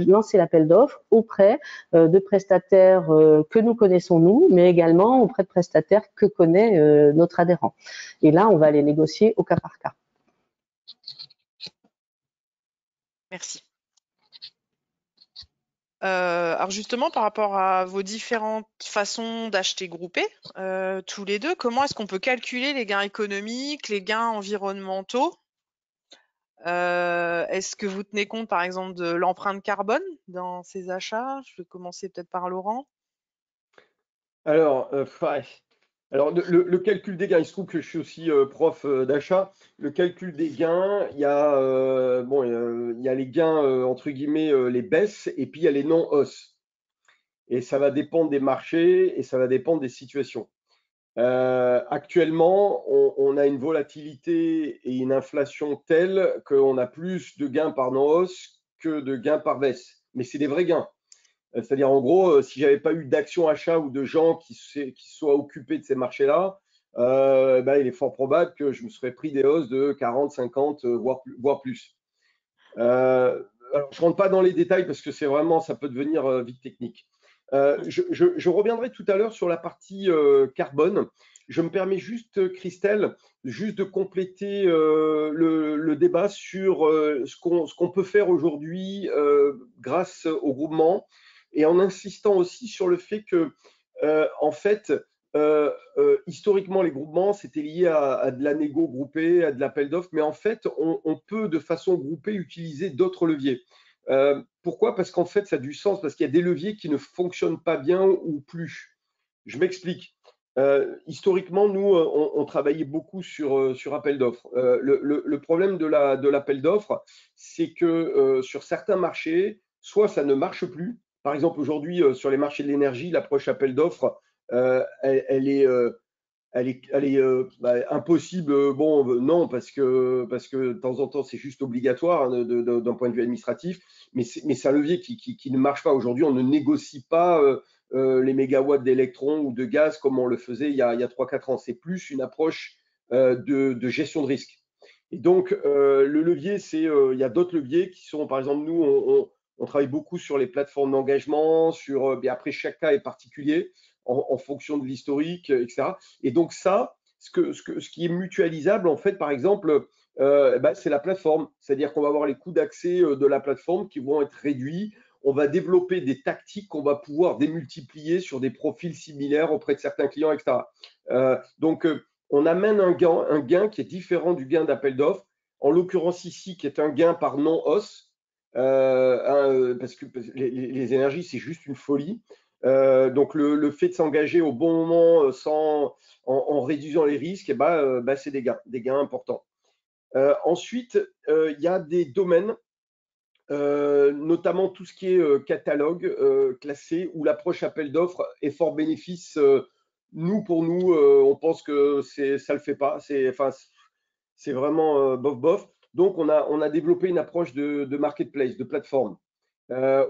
lancer l'appel d'offres auprès de prestataires que nous connaissons nous, mais également auprès de prestataires que connaît notre adhérent. Et là, on va aller négocier au cas par cas. Merci. Alors justement, par rapport à vos différentes façons d'acheter groupés, tous les deux, comment est-ce qu'on peut calculer les gains économiques, les gains environnementaux? Est-ce que vous tenez compte, par exemple, de l'empreinte carbone dans ces achats? Je vais commencer peut-être par Laurent. Alors, ouais. Alors le calcul des gains, il se trouve que je suis aussi prof d'achat. Le calcul des gains, il y a les gains entre guillemets les baisses, et puis il y a les non-hausses. Et ça va dépendre des marchés et ça va dépendre des situations. Actuellement, on a une volatilité et une inflation telle qu'on a plus de gains par non-hausse que de gains par baisse. Mais c'est des vrais gains. C'est-à-dire, en gros, si j'avais pas eu d'action achat ou de gens qui soient occupés de ces marchés-là, il est fort probable que je me serais pris des hausses de 40, 50, voire plus. Alors, je rentre pas dans les détails parce que c'est vraiment, ça peut devenir vite technique. Je reviendrai tout à l'heure sur la partie carbone. Je me permets juste, Christelle, juste de compléter le débat sur ce qu'on peut faire aujourd'hui grâce au groupement, et en insistant aussi sur le fait que, en fait, historiquement, les groupements, c'était lié à de la négo groupée, à de l'appel d'offres, mais en fait, on peut de façon groupée utiliser d'autres leviers. Pourquoi? Parce qu'en fait, ça a du sens, parce qu'il y a des leviers qui ne fonctionnent pas bien ou plus. Je m'explique. Historiquement, nous, on travaillait beaucoup sur appel d'offres. Le problème de l'appel d'offres, c'est que sur certains marchés, soit ça ne marche plus. Par exemple, aujourd'hui, sur les marchés de l'énergie, l'approche appel d'offres, elle est impossible. Bon, non, parce que de temps en temps, c'est juste obligatoire hein, d'un point de vue administratif, mais c'est un levier qui ne marche pas. Aujourd'hui, on ne négocie pas les mégawatts d'électrons ou de gaz comme on le faisait il y a 3-4 ans. C'est plus une approche de gestion de risque. Et donc, le levier, il y a d'autres leviers qui sont, par exemple, nous, on travaille beaucoup sur les plateformes d'engagement, après, chaque cas est particulier en fonction de l'historique, etc. Et donc ça, ce qui est mutualisable, en fait, par exemple, c'est la plateforme. C'est-à-dire qu'on va avoir les coûts d'accès de la plateforme qui vont être réduits. On va développer des tactiques qu'on va pouvoir démultiplier sur des profils similaires auprès de certains clients, etc. Donc, on amène un gain qui est différent du gain d'appel d'offres. En l'occurrence ici, qui est un gain par non-hausse, parce que les énergies, c'est juste une folie. Donc le fait de s'engager au bon moment en réduisant les risques, c'est des gains importants. Ensuite, il y a des domaines, notamment tout ce qui est catalogue classé, où l'approche appel d'offres est fort bénéfice. Pour nous, on pense que ça le fait pas. C'est vraiment bof bof. Donc on a développé une approche de marketplace, de plateforme.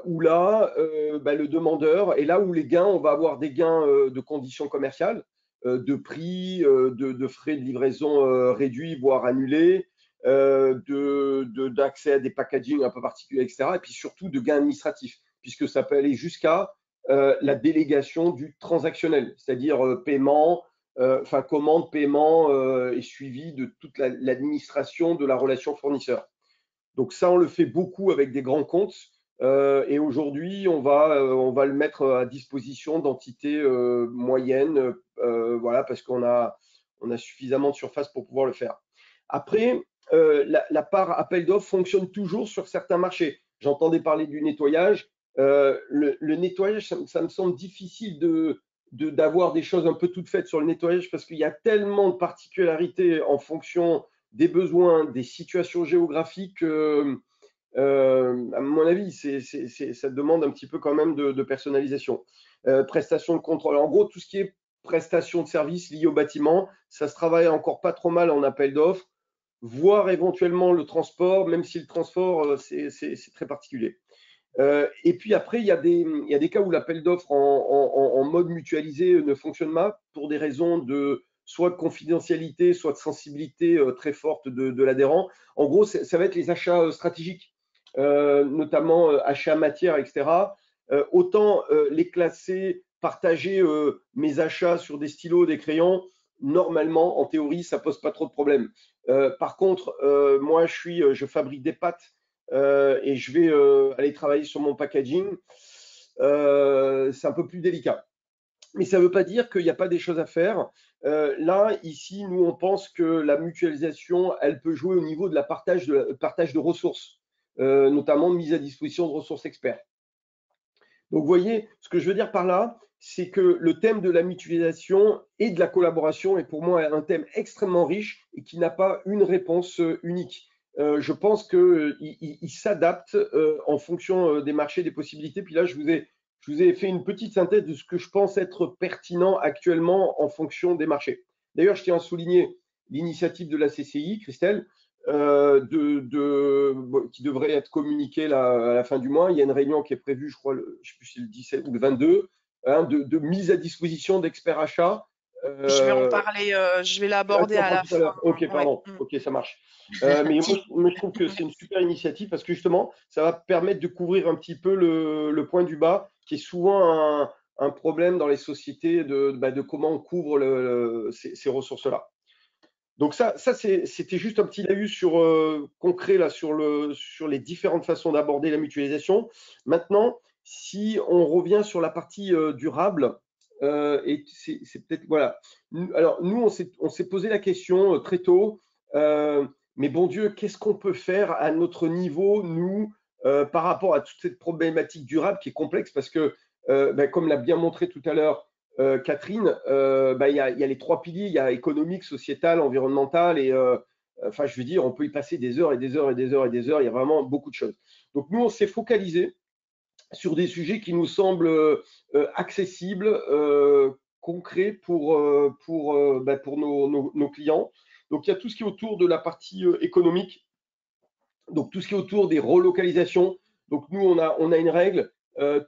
Où là, le demandeur, et là où les gains, on va avoir des gains de conditions commerciales, de prix, de frais de livraison réduits, voire annulés, d'accès à des packaging un peu particuliers, etc. Et puis surtout de gains administratifs. puisque ça peut aller jusqu'à la délégation du transactionnel, c'est-à-dire paiement, enfin commande, paiement et suivi de toute l'administration de la relation fournisseur. Donc ça, on le fait beaucoup avec des grands comptes. Et aujourd'hui, on va le mettre à disposition d'entités moyennes, voilà, parce qu'on a suffisamment de surface pour pouvoir le faire. Après, la part appel d'offres fonctionne toujours sur certains marchés. J'entendais parler du nettoyage. Le nettoyage, ça me semble difficile d'avoir des choses un peu toutes faites sur le nettoyage parce qu'il y a tellement de particularités en fonction des besoins, des situations géographiques. À mon avis, ça demande un petit peu quand même de personnalisation. Prestation de contrôle. En gros, tout ce qui est prestation de services liées au bâtiment, ça se travaille encore pas trop mal en appel d'offres, voire éventuellement le transport, même si le transport, c'est très particulier. Et puis après, il y a des cas où l'appel d'offres en mode mutualisé ne fonctionne pas pour des raisons soit de confidentialité, soit de sensibilité très forte de l'adhérent. En gros, ça va être les achats stratégiques, notamment achats matières, etc. Autant les classer, partager mes achats sur des stylos, des crayons, normalement, en théorie, ça pose pas trop de problèmes. Par contre, moi, je fabrique des pâtes et je vais aller travailler sur mon packaging. C'est un peu plus délicat. Mais ça ne veut pas dire qu'il n'y a pas des choses à faire. Là, ici, nous, on pense que la mutualisation, elle peut jouer au niveau de la partage de ressources, notamment mise à disposition de ressources experts. Donc, vous voyez, ce que je veux dire par là, c'est que le thème de la mutualisation et de la collaboration est pour moi un thème extrêmement riche et qui n'a pas une réponse unique. Je pense qu'il s'adapte en fonction des marchés, des possibilités. Puis là, je vous ai fait une petite synthèse de ce que je pense être pertinent actuellement en fonction des marchés. D'ailleurs, je tiens à souligner l'initiative de la CCI, Christelle, qui devrait être communiquée à la fin du mois. Il y a une réunion qui est prévue, je crois, je ne sais plus si c'est le 17 ou le 22, hein, de mise à disposition d'experts achats. Je vais en parler, je vais l'aborder à la fin. Ok, pardon. Ouais. Ok, ça marche. Mais moi, je trouve que c'est une super initiative parce que justement, ça va permettre de couvrir un petit peu le point du bas, qui est souvent un problème dans les sociétés de comment on couvre ces ressources-là. Donc ça c'était juste un petit laïus concret là, sur les différentes façons d'aborder la mutualisation. Maintenant, si on revient sur la partie durable, et c'est peut-être voilà. Alors nous, on s'est posé la question très tôt. Mais bon Dieu, qu'est-ce qu'on peut faire à notre niveau, nous, par rapport à toute cette problématique durable qui est complexe parce que, comme l'a bien montré tout à l'heure Catherine, il y a les trois piliers, il y a économique, sociétal, environnemental et enfin je veux dire, on peut y passer des heures et des heures et des heures et des heures, il y a vraiment beaucoup de choses. Donc nous, on s'est focalisé sur des sujets qui nous semblent accessibles, concrets pour nos clients. Donc il y a tout ce qui est autour de la partie économique, donc tout ce qui est autour des relocalisations. Donc nous, on a une règle,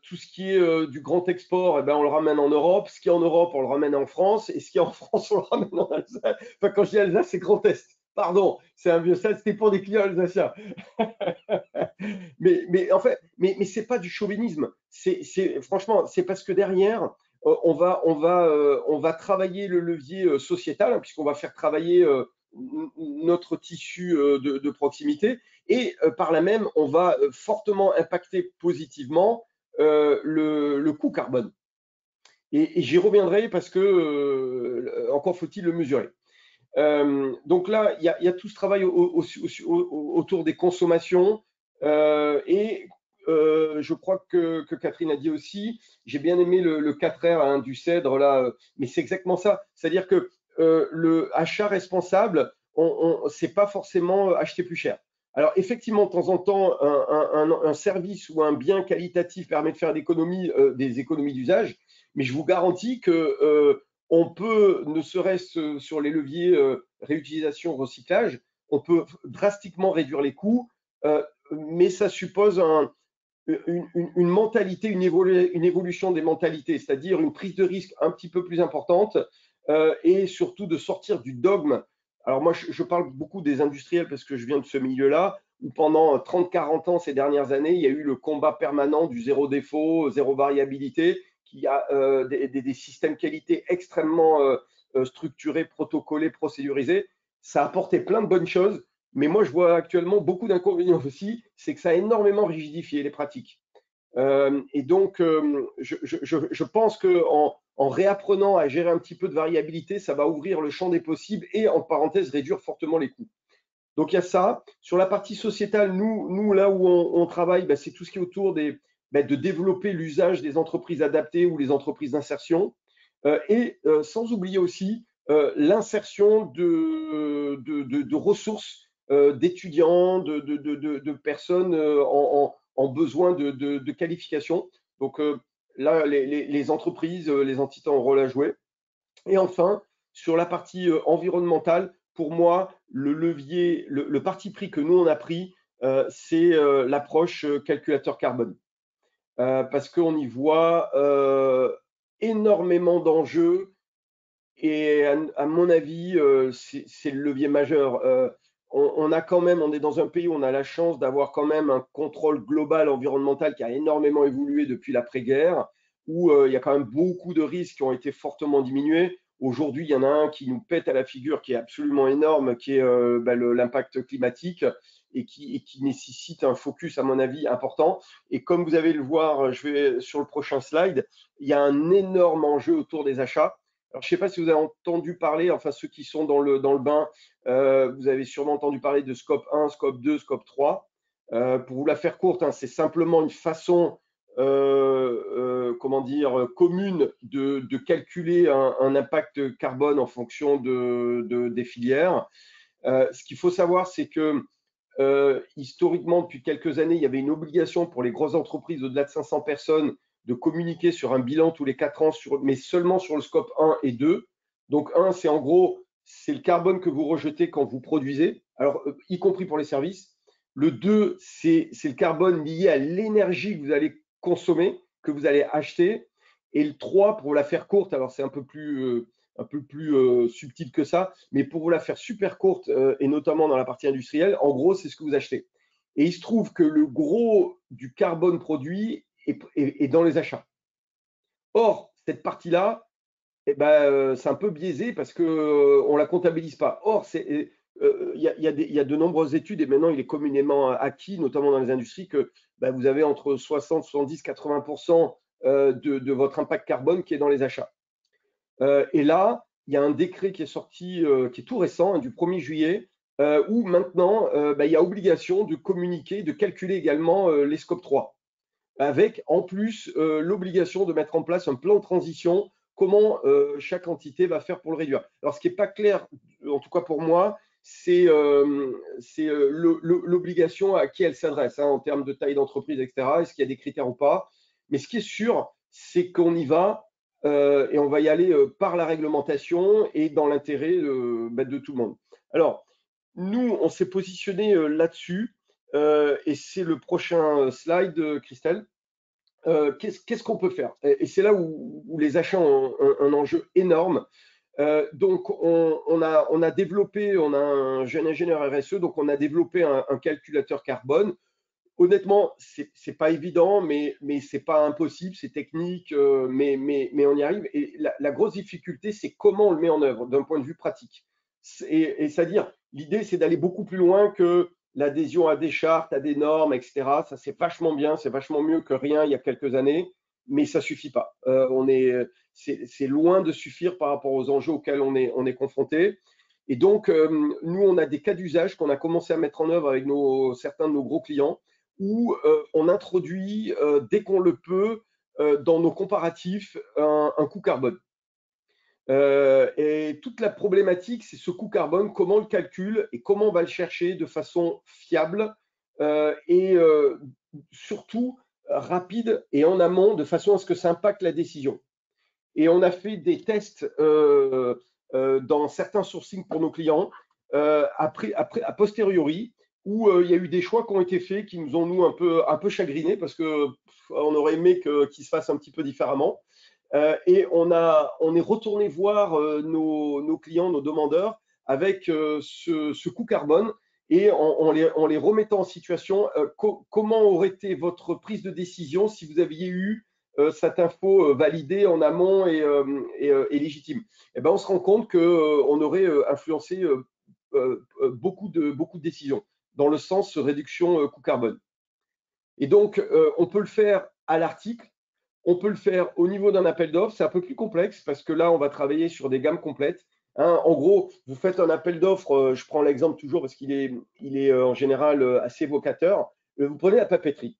tout ce qui est du grand export, on le ramène en Europe. Ce qui est en Europe, on le ramène en France. Et ce qui est en France, on le ramène en Alsace. Enfin, quand je dis Alsace, c'est Grand Est. Pardon, c'est un vieux ça, c'était pour des clients alsaciens. mais en fait, mais c'est pas du chauvinisme. Franchement, c'est parce que derrière, on va travailler le levier sociétal, hein, puisqu'on va faire travailler notre tissu de proximité. Et par là même, on va fortement impacter positivement le coût carbone. Et j'y reviendrai parce que encore faut-il le mesurer. Donc là, il y a tout ce travail autour des consommations et je crois que Catherine a dit aussi, j'ai bien aimé le 4R hein, du Cèdre là, mais c'est exactement ça. C'est-à-dire que le achat responsable, c'est pas forcément acheter plus cher. Alors effectivement, de temps en temps, un service ou un bien qualitatif permet de faire des économies d'usage, mais je vous garantis que on peut, ne serait-ce sur les leviers réutilisation, recyclage, on peut drastiquement réduire les coûts, mais ça suppose une mentalité, une évolution des mentalités, c'est-à-dire une prise de risque un petit peu plus importante et surtout de sortir du dogme. Alors moi, je parle beaucoup des industriels parce que je viens de ce milieu-là. où pendant 30-40 ans ces dernières années, il y a eu le combat permanent du zéro défaut, zéro variabilité, qui a des systèmes qualité extrêmement structurés, protocolés, prosédurisés. Ça a apporté plein de bonnes choses, mais moi je vois actuellement beaucoup d'inconvénients aussi, c'est que ça a énormément rigidifié les pratiques. Et donc, je pense qu'en réapprenant à gérer un petit peu de variabilité, ça va ouvrir le champ des possibles et, en parenthèse, réduire fortement les coûts. Donc, il y a ça. Sur la partie sociétale, nous là où on travaille, c'est tout ce qui est autour de développer l'usage des entreprises adaptées ou les entreprises d'insertion. Et sans oublier aussi l'insertion de ressources d'étudiants, de personnes en besoin de qualification. Donc là, les entreprises, les entités ont un rôle à jouer. Et enfin, sur la partie environnementale, pour moi, le levier, le parti pris que nous, on a pris, c'est l'approche calculateur carbone. Parce qu'on y voit énormément d'enjeux et à mon avis, c'est le levier majeur. On est dans un pays où on a la chance d'avoir quand même un contrôle global environnemental qui a énormément évolué depuis l'après-guerre, où il y a quand même beaucoup de risques qui ont été fortement diminués. Aujourd'hui, il y en a un qui nous pète à la figure, qui est absolument énorme, qui est l'impact climatique et qui nécessite un focus, à mon avis, important. Et comme vous allez le voir, je vais sur le prochain slide, il y a un énorme enjeu autour des achats. Alors, je ne sais pas si vous avez entendu parler, enfin ceux qui sont dans le bain, vous avez sûrement entendu parler de Scope 1, Scope 2, Scope 3. Pour vous la faire courte, hein, c'est simplement une façon commune de calculer un impact carbone en fonction des filières. Ce qu'il faut savoir, c'est que historiquement, depuis quelques années, il y avait une obligation pour les grosses entreprises au-delà de 500 personnes de communiquer sur un bilan tous les 4 ans, mais seulement sur le scope 1 et 2. Donc 1, c'est en gros, c'est le carbone que vous rejetez quand vous produisez, alors y compris pour les services. Le 2, c'est le carbone lié à l'énergie que vous allez consommer, que vous allez acheter. Et le 3, pour la faire courte, alors c'est un peu plus subtil que ça, mais pour vous la faire super courte, et notamment dans la partie industrielle, en gros, c'est ce que vous achetez. Et il se trouve que le gros du carbone produit est dans les achats. Or, cette partie-là, c'est un peu biaisé parce qu'on ne la comptabilise pas. Or, il y a de nombreuses études, et maintenant il est communément acquis, notamment dans les industries, que vous avez entre 60, 70, 80% de votre impact carbone qui est dans les achats. Et là, il y a un décret qui est sorti, qui est tout récent, hein, du 1er juillet, où maintenant, il y a obligation de communiquer, de calculer également les scopes 3, avec en plus l'obligation de mettre en place un plan de transition, comment chaque entité va faire pour le réduire. Alors, ce qui n'est pas clair, en tout cas pour moi, c'est l'obligation à qui elle s'adresse, hein, en termes de taille d'entreprise, etc. Est-ce qu'il y a des critères ou pas? Mais ce qui est sûr, c'est qu'on y va et on va y aller par la réglementation et dans l'intérêt de tout le monde. Alors, nous, on s'est positionné là-dessus et c'est le prochain slide, Christelle. Qu'est-ce qu'on peut faire? Et c'est là où les achats ont un enjeu énorme. Donc, on a développé, on a un jeune ingénieur RSE, donc on a développé un calculateur carbone. Honnêtement, c'est pas évident, mais c'est pas impossible, c'est technique, mais on y arrive. Et la grosse difficulté, c'est comment on le met en œuvre d'un point de vue pratique. Et c'est-à-dire, l'idée, c'est d'aller beaucoup plus loin que l'adhésion à des chartes, à des normes, etc. Ça, c'est vachement bien, c'est vachement mieux que rien il y a quelques années, mais ça suffit pas. C'est loin de suffire par rapport aux enjeux auxquels on est confronté. Et donc, nous, on a des cas d'usage qu'on a commencé à mettre en œuvre avec certains de nos gros clients, où on introduit, dès qu'on le peut, dans nos comparatifs, un coût carbone. Et toute la problématique, c'est ce coût carbone, comment on le calcule et comment on va le chercher de façon fiable et surtout rapide et en amont, de façon à ce que ça impacte la décision. Et on a fait des tests dans certains sourcings pour nos clients, a posteriori, où il y a eu des choix qui ont été faits qui nous ont, nous, un peu chagrinés parce qu'on aurait aimé qu'ils se fassent un petit peu différemment. Et on est retourné voir nos clients, nos demandeurs, avec ce coût carbone. et en les remettant en situation, comment aurait été votre prise de décision si vous aviez eu cette info validée en amont et légitime? Eh ben, on se rend compte qu'on aurait influencé beaucoup de décisions dans le sens réduction coût carbone. Et donc, on peut le faire à l'article, on peut le faire au niveau d'un appel d'offres. C'est un peu plus complexe parce que là, on va travailler sur des gammes complètes. Hein, en gros, vous faites un appel d'offres, je prends l'exemple toujours parce qu'il est en général assez évocateur. Vous prenez la papeterie.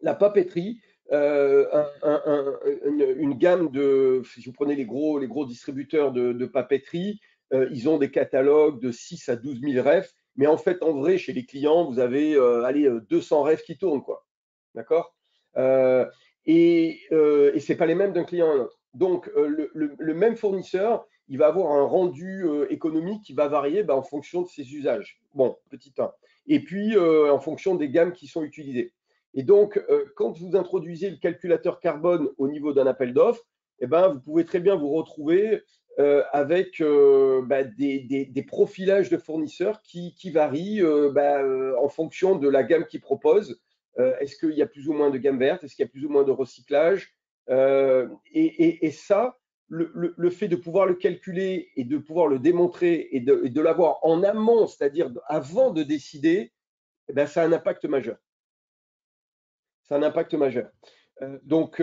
La papeterie, une gamme de, si vous prenez les gros distributeurs de papeterie, ils ont des catalogues de 6 à 12 000 refs, mais en fait, en vrai, chez les clients, vous avez 200 refs qui tournent, quoi. D'accord? Et c'est pas les mêmes d'un client à un autre. Donc, le même fournisseur, il va avoir un rendu économique qui va varier en fonction de ses usages. Bon, petit 1. Et puis, en fonction des gammes qui sont utilisées. Et donc, quand vous introduisez le calculateur carbone au niveau d'un appel d'offres, eh ben, vous pouvez très bien vous retrouver avec des profilages de fournisseurs qui varient en fonction de la gamme qu'ils proposent. Est-ce qu'il y a plus ou moins de gamme verte? Est-ce qu'il y a plus ou moins de recyclage? Et ça, le fait de pouvoir le calculer et de pouvoir le démontrer et de l'avoir en amont, c'est-à-dire avant de décider, eh ben, ça a un impact majeur. C'est un impact majeur. Donc,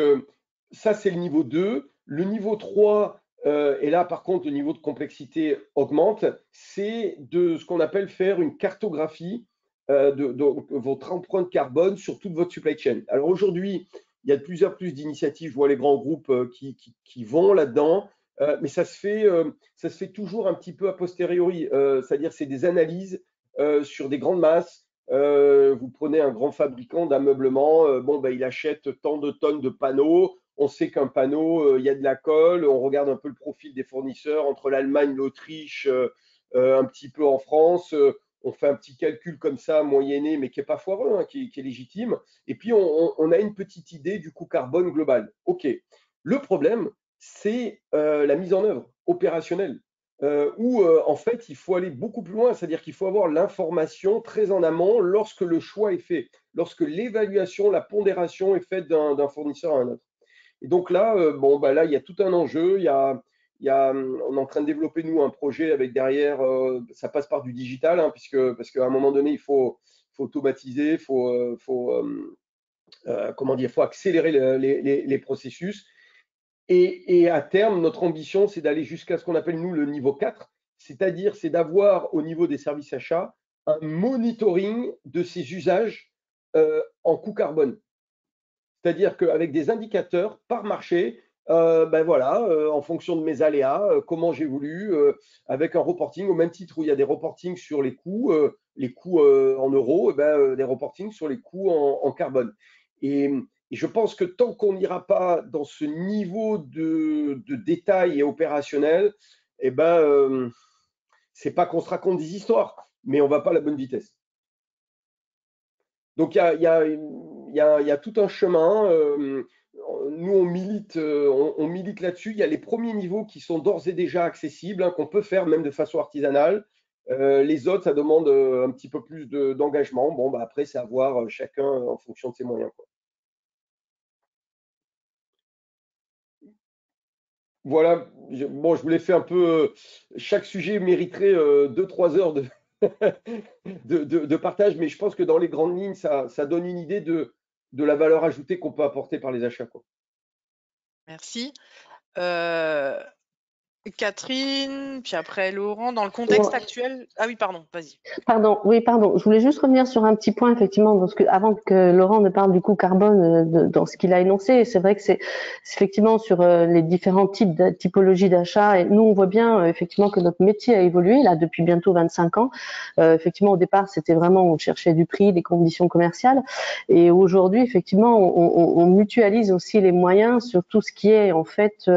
ça, c'est le niveau 2. Le niveau 3, et là, par contre, le niveau de complexité augmente, c'est de ce qu'on appelle faire une cartographie de votre empreinte carbone sur toute votre supply chain. Alors aujourd'hui, il y a de plus en plus d'initiatives, je vois les grands groupes qui vont là-dedans, mais ça se fait toujours un petit peu a posteriori, c'est-à-dire c'est des analyses sur des grandes masses. Vous prenez un grand fabricant d'ameublement, il achète tant de tonnes de panneaux. On sait qu'un panneau, il y a de la colle. On regarde un peu le profil des fournisseurs entre l'Allemagne, l'Autriche, un petit peu en France. On fait un petit calcul comme ça, moyenné, mais qui n'est pas foireux, hein, qui est légitime. Et puis, on a une petite idée du coût carbone global. OK. Le problème, c'est la mise en œuvre opérationnelle. Où en fait il faut aller beaucoup plus loin, c'est-à-dire qu'il faut avoir l'information très en amont lorsque le choix est fait, lorsque l'évaluation, la pondération est faite d'un fournisseur à un autre. Et donc là, là il y a tout un enjeu, on est en train de développer nous un projet avec derrière, ça passe par du digital, hein, parce qu'à un moment donné il faut automatiser, il faut accélérer les processus. Et à terme, notre ambition, c'est d'aller jusqu'à ce qu'on appelle, nous, le niveau 4, c'est-à-dire c'est d'avoir au niveau des services achats un monitoring de ces usages en coût carbone. C'est-à-dire qu'avec des indicateurs par marché, en fonction de mes aléas, comment j'évolue, avec un reporting, au même titre où il y a des reportings sur les coûts en euros, des reportings sur les coûts en carbone. Et je pense que tant qu'on n'ira pas dans ce niveau de détail et opérationnel, c'est pas qu'on se raconte des histoires, mais on va pas à la bonne vitesse. Donc il y a tout un chemin. Nous, on milite là-dessus. Il y a les premiers niveaux qui sont d'ores et déjà accessibles, hein, qu'on peut faire même de façon artisanale. Les autres, ça demande un petit peu plus d'engagement. Après, c'est à voir chacun en fonction de ses moyens, quoi. Voilà, je vous l'ai fait un peu. Chaque sujet mériterait 2-3 heures de partage, mais je pense que dans les grandes lignes, ça donne une idée de la valeur ajoutée qu'on peut apporter par les achats, quoi. Merci. Catherine, puis après Laurent, dans le contexte actuel. Ah oui, pardon, vas-y. Pardon, oui, pardon. Je voulais juste revenir sur un petit point, effectivement, parce que avant que Laurent ne parle du coût carbone dans ce qu'il a énoncé, c'est vrai que c'est effectivement sur les différents types de typologies d'achat. Et nous, on voit bien effectivement que notre métier a évolué là depuis bientôt 25 ans. Effectivement, au départ, c'était vraiment on cherchait du prix, des conditions commerciales, et aujourd'hui, effectivement, on mutualise aussi les moyens sur tout ce qui est en fait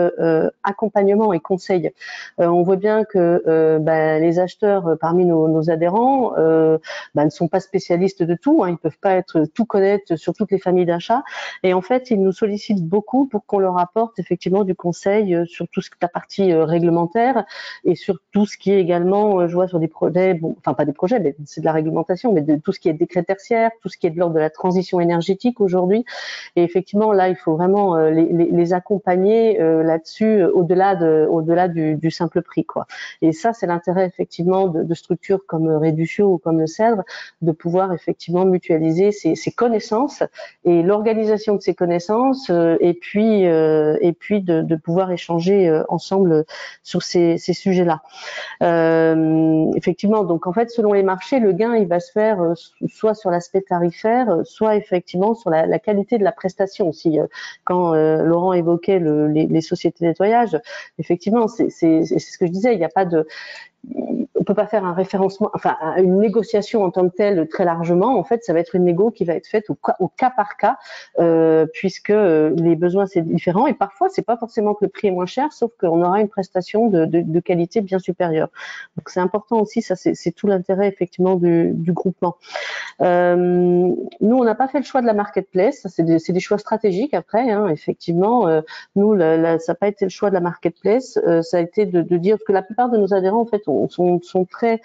accompagnement et conseil conseil. On voit bien que les acheteurs parmi nos adhérents ne sont pas spécialistes de tout, hein, ils peuvent pas être tout connaître sur toutes les familles d'achats, et en fait ils nous sollicitent beaucoup pour qu'on leur apporte effectivement du conseil sur tout ce qui est la partie réglementaire et sur tout ce qui est également, je vois sur des projets, bon, enfin pas des projets, mais c'est de la réglementation, mais de tout ce qui est décret tertiaire, tout ce qui est de l'ordre de la transition énergétique aujourd'hui. Et effectivement, là, il faut vraiment les accompagner là-dessus, au-delà du simple prix, quoi. Et ça, c'est l'intérêt effectivement de structures comme Reducio ou comme le Cèdre, de pouvoir effectivement mutualiser ces connaissances et l'organisation de ces connaissances, et puis de pouvoir échanger ensemble sur ces sujets-là. Effectivement, donc en fait, selon les marchés, le gain il va se faire soit sur l'aspect tarifaire, soit effectivement sur la qualité de la prestation aussi. Quand Laurent évoquait les sociétés de nettoyage, effectivement, c'est ce que je disais, il n'y a pas de on peut pas faire un référencement, enfin une négociation en tant que telle très largement. En fait, ça va être une négo qui va être faite au cas par cas, puisque les besoins c'est différent et parfois c'est pas forcément que le prix est moins cher, sauf qu'on aura une prestation de qualité bien supérieure. Donc c'est important aussi, ça c'est tout l'intérêt effectivement du groupement. Nous, on n'a pas fait le choix de la marketplace, c'est des choix stratégiques après, hein, effectivement. Nous, ça n'a pas été le choix de la marketplace, ça a été de dire que la plupart de nos adhérents en fait sont très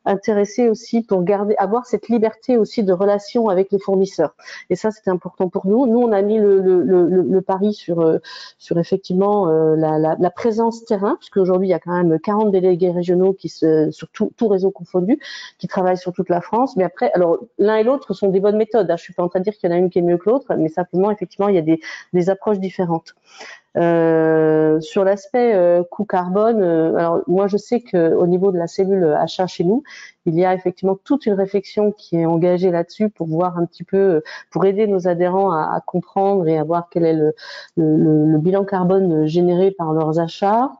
intéressés aussi pour avoir cette liberté aussi de relation avec les fournisseurs. Et ça, c'était important pour nous. Nous, on a mis le pari sur effectivement la présence terrain, puisque aujourd'hui il y a quand même 40 délégués régionaux sur tout réseau confondu, qui travaillent sur toute la France. Mais après, alors l'un et l'autre sont des bonnes méthodes. Hein. Je suis pas en train de dire qu'il y en a une qui est mieux que l'autre, mais simplement effectivement il y a des approches différentes. Sur l'aspect coût carbone, alors moi je sais que au niveau de la cellule achat chez nous, il y a effectivement toute une réflexion qui est engagée là-dessus pour voir un petit peu, pour aider nos adhérents à comprendre et à voir quel est le bilan carbone généré par leurs achats.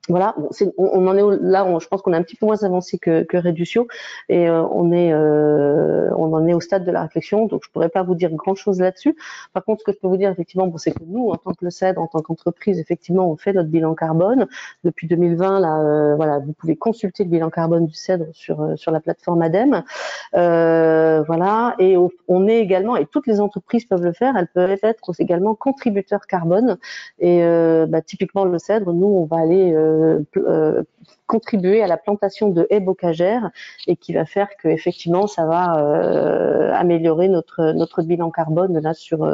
Voilà, on en est là, je pense qu'on est un petit peu moins avancé que Reducio, et on en est au stade de la réflexion, donc je pourrais pas vous dire grand chose là-dessus. Par contre, ce que je peux vous dire effectivement, c'est que nous, en tant que le Cèdre, en tant qu'entreprise, effectivement, on fait notre bilan carbone depuis 2020. Là, voilà, vous pouvez consulter le bilan carbone du Cèdre sur la plateforme ADEME. Voilà, et on est également, et toutes les entreprises peuvent le faire, elles peuvent être également contributeurs carbone. Et typiquement le Cèdre, nous, on va aller contribuer à la plantation de haies bocagères, et qui va faire que effectivement ça va améliorer notre bilan carbone là sur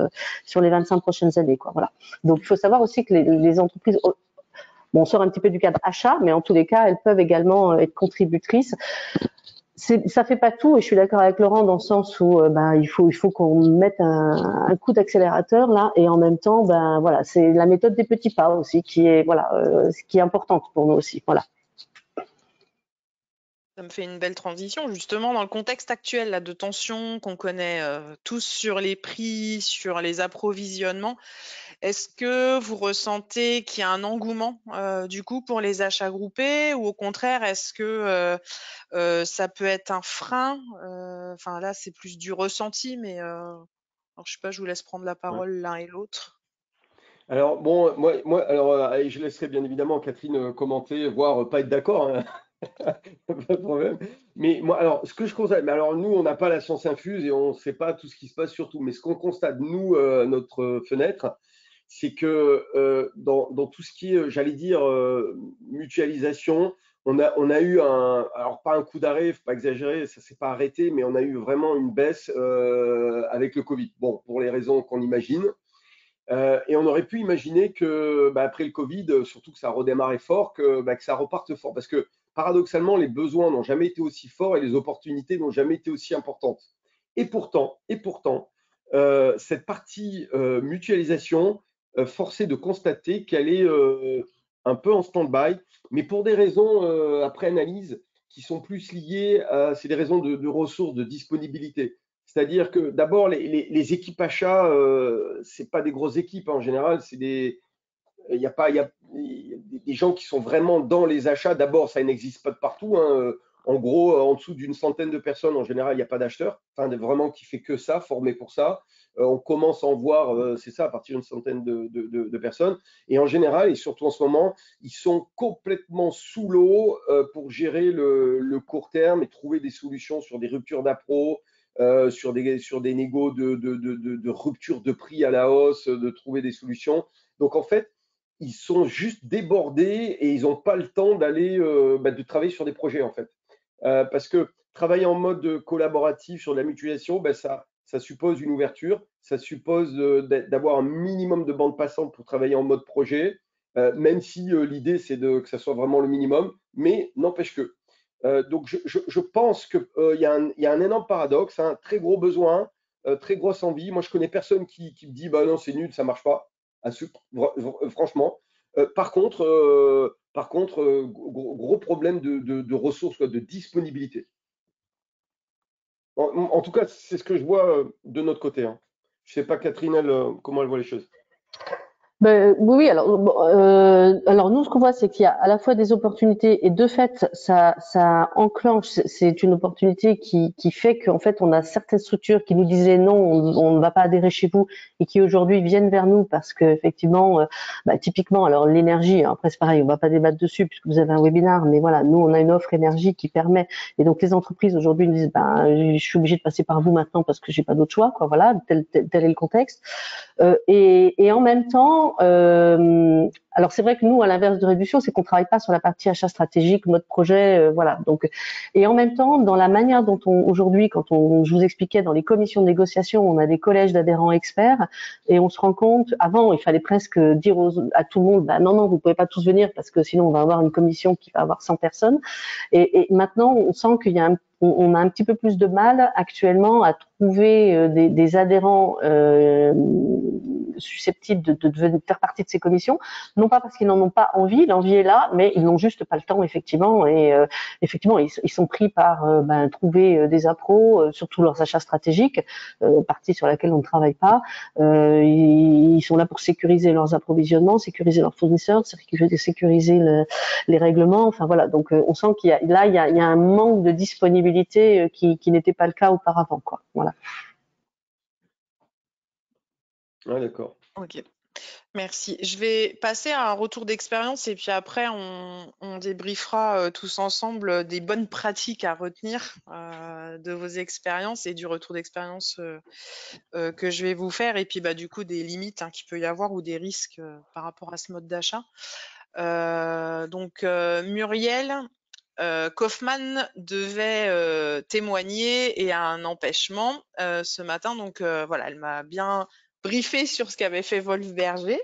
les 25 prochaines années, quoi. Voilà. Donc il faut savoir aussi que les entreprises, bon, on sort un petit peu du cadre achat, mais en tous les cas elles peuvent également être contributrices. Ça fait pas tout, et je suis d'accord avec Laurent dans le sens où il faut qu'on mette un coup d'accélérateur là, et en même temps voilà, c'est la méthode des petits pas aussi qui est qui est importante pour nous aussi. Voilà. Ça me fait une belle transition, justement, dans le contexte actuel là, de tension qu'on connaît tous sur les prix, sur les approvisionnements. Est-ce que vous ressentez qu'il y a un engouement du coup pour les achats groupés, ou au contraire, est-ce que ça peut être un frein? Enfin là, c'est plus du ressenti, mais alors, je sais pas, je vous laisse prendre la parole l'un et l'autre. Alors bon, moi alors je laisserai bien évidemment Catherine commenter, voire pas être d'accord, hein. Pas de problème. Mais moi, alors, ce que je constate, mais alors nous, on n'a pas la science infuse et on ne sait pas tout ce qui se passe sur tout. Mais ce qu'on constate, nous, notre fenêtre, c'est que dans tout ce qui est, j'allais dire, mutualisation, on a eu alors pas un coup d'arrêt, faut pas exagérer, ça s'est pas arrêté, mais on a eu vraiment une baisse avec le Covid. Bon, pour les raisons qu'on imagine. Et on aurait pu imaginer que après le Covid, surtout que ça a redémarré fort, que ça reparte fort. Parce que paradoxalement, les besoins n'ont jamais été aussi forts et les opportunités n'ont jamais été aussi importantes. Et pourtant, cette partie mutualisation, force est de constater qu'elle est un peu en stand-by, mais pour des raisons, après analyse, qui sont plus liées à, c'est des raisons de ressources, de disponibilité. C'est-à-dire que d'abord, les équipes achats, c'est pas des grosses équipes, hein, en général, il y a des gens qui sont vraiment dans les achats. D'abord, ça n'existe pas de partout, hein. En gros, en dessous d'une centaine de personnes, en général, il n'y a pas d'acheteurs, enfin, vraiment qui fait que ça, formé pour ça. On commence à en voir, c'est ça, à partir d'une centaine de personnes. Et en général, et surtout en ce moment, ils sont complètement sous l'eau pour gérer le court terme et trouver des solutions sur des ruptures d'appro, sur des négos de rupture de prix à la hausse, de trouver des solutions. Donc en fait, ils sont juste débordés et ils n'ont pas le temps d'aller de travailler sur des projets en fait. Parce que travailler en mode collaboratif sur de la mutualisation, ça suppose une ouverture, ça suppose d'avoir un minimum de bande passante pour travailler en mode projet, même si l'idée c'est que ça soit vraiment le minimum, mais n'empêche que. Donc je pense qu'il y a un énorme paradoxe, un très gros besoin, très grosse envie. Moi je connais personne qui me dit bah non c'est nul, ça marche pas. Franchement. Par contre, gros problème de ressources, quoi, de disponibilité. En tout cas, c'est ce que je vois de notre côté, hein. Je ne sais pas, Catherine, comment elle voit les choses. Ben, oui, oui. Alors nous, ce qu'on voit, c'est qu'il y a à la fois des opportunités et de fait, ça enclenche. C'est une opportunité qui fait qu'en fait, on a certaines structures qui nous disaient non, on ne va pas adhérer chez vous, et qui aujourd'hui viennent vers nous parce que effectivement, typiquement, alors l'énergie. Après, c'est pareil, on va pas débattre dessus puisque vous avez un webinaire, mais voilà, nous, on a une offre énergie qui permet. Et donc les entreprises aujourd'hui nous disent, je suis obligée de passer par vous maintenant parce que j'ai pas d'autre choix, quoi. Voilà, tel est le contexte. Et en même temps, alors c'est vrai que nous, à l'inverse de Réduction, c'est qu'on travaille pas sur la partie achat stratégique, mode projet, voilà. Donc, et en même temps, dans la manière dont aujourd'hui, je vous expliquais dans les commissions de négociation, on a des collèges d'adhérents experts, et on se rend compte, avant, il fallait presque dire à tout le monde, non, vous pouvez pas tous venir parce que sinon on va avoir une commission qui va avoir 100 personnes. Et maintenant, on sent qu'il y a on a un petit peu plus de mal actuellement à trouver des adhérents susceptibles de faire partie de ces commissions, non pas parce qu'ils n'en ont pas envie, l'envie est là, mais ils n'ont juste pas le temps effectivement, et effectivement ils sont pris par trouver des appros, surtout leurs achats stratégiques, partie sur laquelle on ne travaille pas. Ils sont là pour sécuriser leurs approvisionnements, sécuriser leurs fournisseurs, sécuriser les règlements, enfin voilà. Donc on sent qu'il y a un manque de disponibilité qui n'était pas le cas auparavant, quoi. Voilà. Ouais, d'accord. Ok, merci. Je vais passer à un retour d'expérience et puis après on débriefera tous ensemble des bonnes pratiques à retenir de vos expériences et du retour d'expérience que je vais vous faire, et puis du coup des limites qu'il peut y avoir ou des risques par rapport à ce mode d'achat. Donc Muriel Kaufmann devait témoigner et a un empêchement ce matin. Donc voilà, elle m'a bien briefé sur ce qu'avait fait Wolf Berger.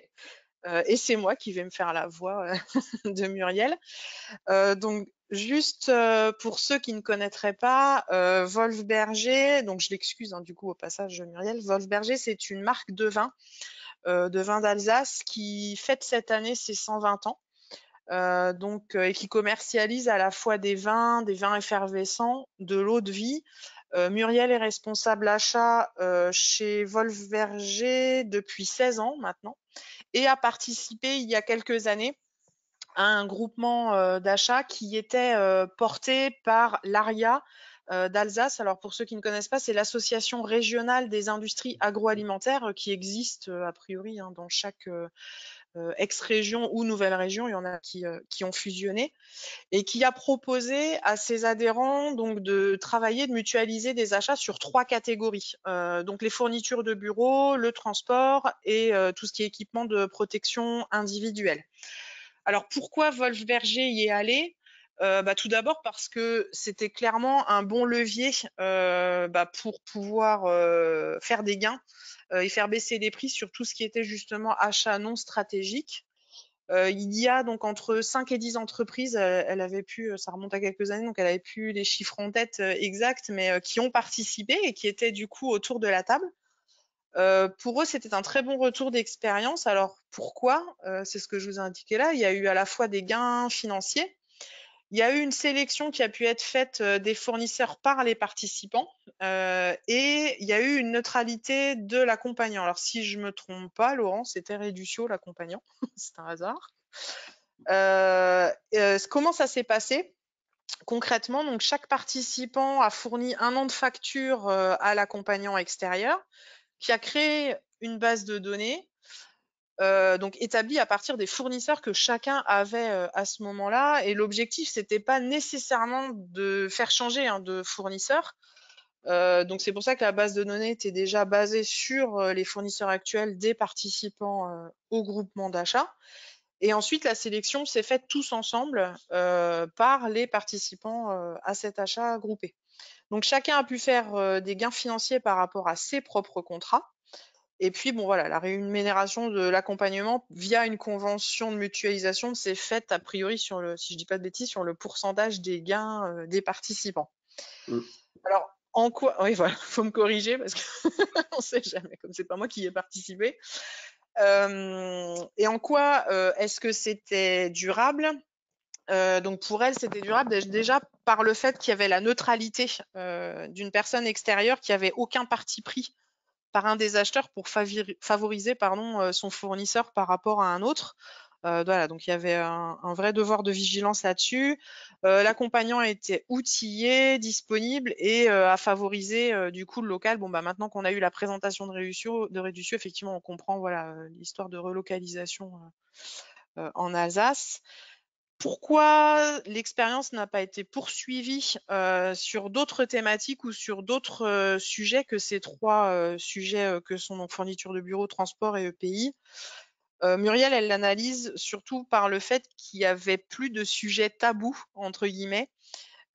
Et c'est moi qui vais me faire la voix de Muriel. Donc juste pour ceux qui ne connaîtraient pas, Wolf Berger, donc je l'excuse du coup au passage Muriel, Wolf Berger c'est une marque de vin d'Alsace qui fête cette année ses 120 ans. Et qui commercialise à la fois des vins effervescents, de l'eau de vie. Muriel est responsable achat chez Wolf Berger depuis 16 ans maintenant et a participé il y a quelques années à un groupement d'achat qui était porté par l'ARIA d'Alsace. Alors pour ceux qui ne connaissent pas, c'est l'association régionale des industries agroalimentaires qui existe a priori dans chaque ex-région ou nouvelle région. Il y en a qui ont fusionné et qui a proposé à ses adhérents donc de travailler, de mutualiser des achats sur 3 catégories. Donc les fournitures de bureau, le transport et tout ce qui est équipement de protection individuelle. Alors pourquoi Wolf Berger y est allé ? Tout d'abord parce que c'était clairement un bon levier pour pouvoir faire des gains et faire baisser les prix sur tout ce qui était justement achat non stratégique. Il y a donc entre 5 et 10 entreprises, elle avait pu, ça remonte à quelques années, donc elle avait plus les chiffres en tête exacts, mais qui ont participé et qui étaient du coup autour de la table. Pour eux, c'était un très bon retour d'expérience. Alors pourquoi ? C'est ce que je vous ai indiqué là. Il y a eu à la fois des gains financiers. Il y a eu une sélection qui a pu être faite des fournisseurs par les participants et il y a eu une neutralité de l'accompagnant. Alors si je me trompe pas, Laurent, c'était Reducio l'accompagnant. C'est un hasard. Comment ça s'est passé ? Concrètement, donc chaque participant a fourni 1 an de facture à l'accompagnant extérieur. qui a créé une base de données donc établie à partir des fournisseurs que chacun avait à ce moment-là. Et l'objectif, c'était pas nécessairement de faire changer de fournisseur. Donc c'est pour ça que la base de données était déjà basée sur les fournisseurs actuels des participants au groupement d'achat. Et ensuite, la sélection s'est faite tous ensemble par les participants à cet achat groupé. Donc chacun a pu faire des gains financiers par rapport à ses propres contrats. Et puis, bon, voilà, la rémunération de l'accompagnement via une convention de mutualisation s'est faite, a priori, sur le, si je dis pas de bêtises, sur le pourcentage des gains des participants. Alors, en quoi, oui, voilà, faut me corriger parce qu'on sait jamais, comme c'est pas moi qui y ai participé. Et en quoi est-ce que c'était durable? Donc pour elle, c'était durable déjà par le fait qu'il y avait la neutralité d'une personne extérieure qui avait aucun parti pris par un des acheteurs pour favoriser son fournisseur par rapport à un autre. Voilà, donc il y avait un vrai devoir de vigilance là-dessus. L'accompagnant était outillé, disponible et a favorisé du coup le local. Bon, bah, maintenant qu'on a eu la présentation de Reducio, effectivement, on comprend voilà, l'histoire de relocalisation en Alsace. Pourquoi l'expérience n'a pas été poursuivie sur d'autres thématiques ou sur d'autres sujets que ces trois sujets que sont donc fourniture de bureaux, transport et EPI? Muriel, elle l'analyse surtout par le fait qu'il y avait plus de sujets tabous, entre guillemets.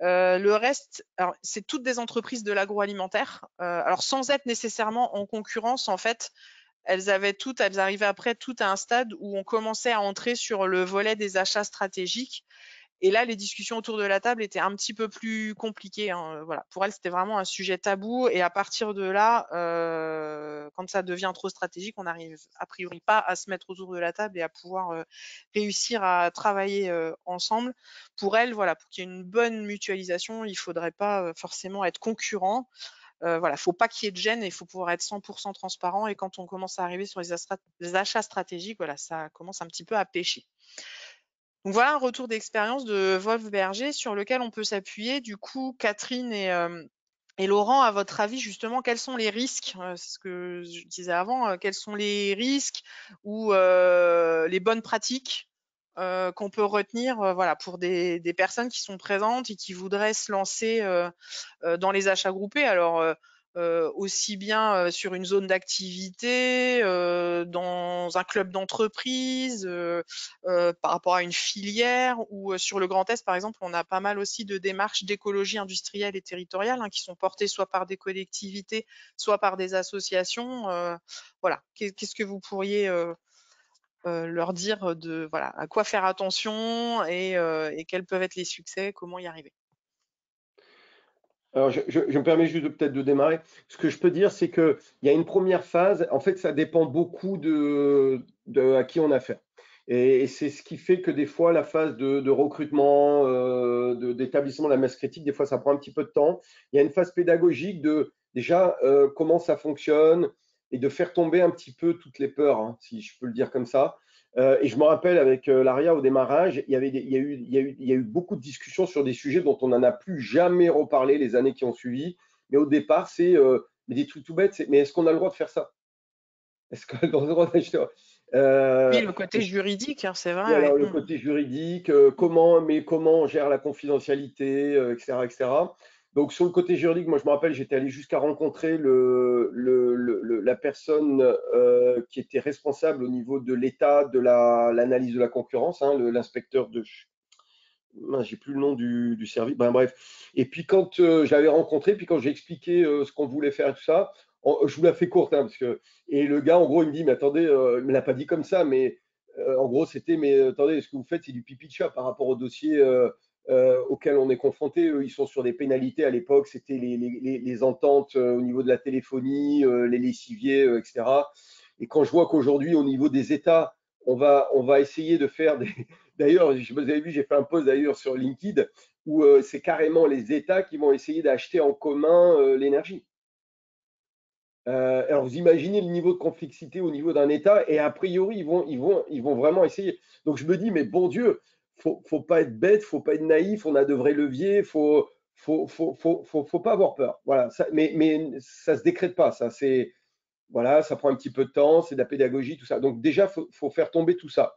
Le reste, c'est toutes des entreprises de l'agroalimentaire. Alors sans être nécessairement en concurrence, en fait, elles arrivaient après toutes à un stade où on commençait à entrer sur le volet des achats stratégiques. Et là, les discussions autour de la table étaient un petit peu plus compliquées. Voilà. Pour elles, c'était vraiment un sujet tabou. Et à partir de là, quand ça devient trop stratégique, on n'arrive a priori pas à se mettre autour de la table et à pouvoir réussir à travailler ensemble. Pour elles, voilà, pour qu'il y ait une bonne mutualisation, il ne faudrait pas forcément être concurrent. Voilà, faut pas qu'il y ait de gêne et il faut pouvoir être 100% transparent. Et quand on commence à arriver sur les achats stratégiques, voilà, ça commence un petit peu à pêcher. Donc voilà un retour d'expérience de Wolf Berger sur lequel on peut s'appuyer. Du coup, Catherine et Laurent, à votre avis, justement, quels sont les risques? C'est ce que je disais avant. Quels sont les risques ou les bonnes pratiques qu'on peut retenir voilà, pour des personnes qui sont présentes et qui voudraient se lancer dans les achats groupés? Alors, aussi bien sur une zone d'activité, dans un club d'entreprise, par rapport à une filière ou sur le Grand Est, par exemple, on a pas mal aussi de démarches d'écologie industrielle et territoriale qui sont portées soit par des collectivités, soit par des associations. Voilà, qu'est-ce que vous pourriez leur dire de voilà à quoi faire attention et quels peuvent être les succès, comment y arriver? Alors, je me permets juste peut-être de démarrer. Ce que je peux dire, c'est qu'il y a une première phase. En fait, ça dépend beaucoup de à qui on a affaire. Et c'est ce qui fait que des fois, la phase de recrutement, d'établissement de la masse critique, des fois, ça prend un petit peu de temps. Il y a une phase pédagogique de déjà comment ça fonctionne et de faire tomber un petit peu toutes les peurs, hein, si je peux le dire comme ça. Et je me rappelle avec Laria au démarrage, il y a eu beaucoup de discussions sur des sujets dont on n'en a plus jamais reparlé les années qui ont suivi. Mais au départ, c'est des trucs tout bêtes. Mais est-ce qu'on a le droit de faire ça? Est-ce qu'on a le droit d'acheter Oui, le côté juridique, c'est vrai. voilà, Ouais. le côté juridique, comment on gère la confidentialité, etc., etc. Donc sur le côté juridique, moi je me rappelle, j'étais allé jusqu'à rencontrer la personne qui était responsable au niveau de l'état de l'analyse de la concurrence, hein, l'inspecteur de, j'ai plus le nom du service, ben, bref. Et puis quand je l'avais rencontré, puis quand j'ai expliqué ce qu'on voulait faire et tout ça, je vous la fais courte, hein, parce que et le gars en gros il me dit mais attendez, il me l'a pas dit comme ça, mais en gros c'était mais attendez, ce que vous faites c'est du pipi de chat par rapport au dossier auquel on est confronté. Eux, ils sont sur des pénalités à l'époque, c'était les ententes au niveau de la téléphonie, les lessiviers, etc. Et quand je vois qu'aujourd'hui au niveau des États on va essayer de faire des. D'ailleurs, vous avez vu, j'ai fait un post d'ailleurs sur LinkedIn où c'est carrément les États qui vont essayer d'acheter en commun l'énergie. Alors, vous imaginez le niveau de complexité au niveau d'un État, et a priori, ils vont vraiment essayer. Donc, je me dis, mais bon Dieu, faut pas être bête, faut pas être naïf, on a de vrais leviers, faut pas avoir peur. Voilà, ça, mais ça se décrète pas, ça, c'est. voilà, ça prend un petit peu de temps, c'est de la pédagogie, tout ça. Donc déjà, faut faire tomber tout ça.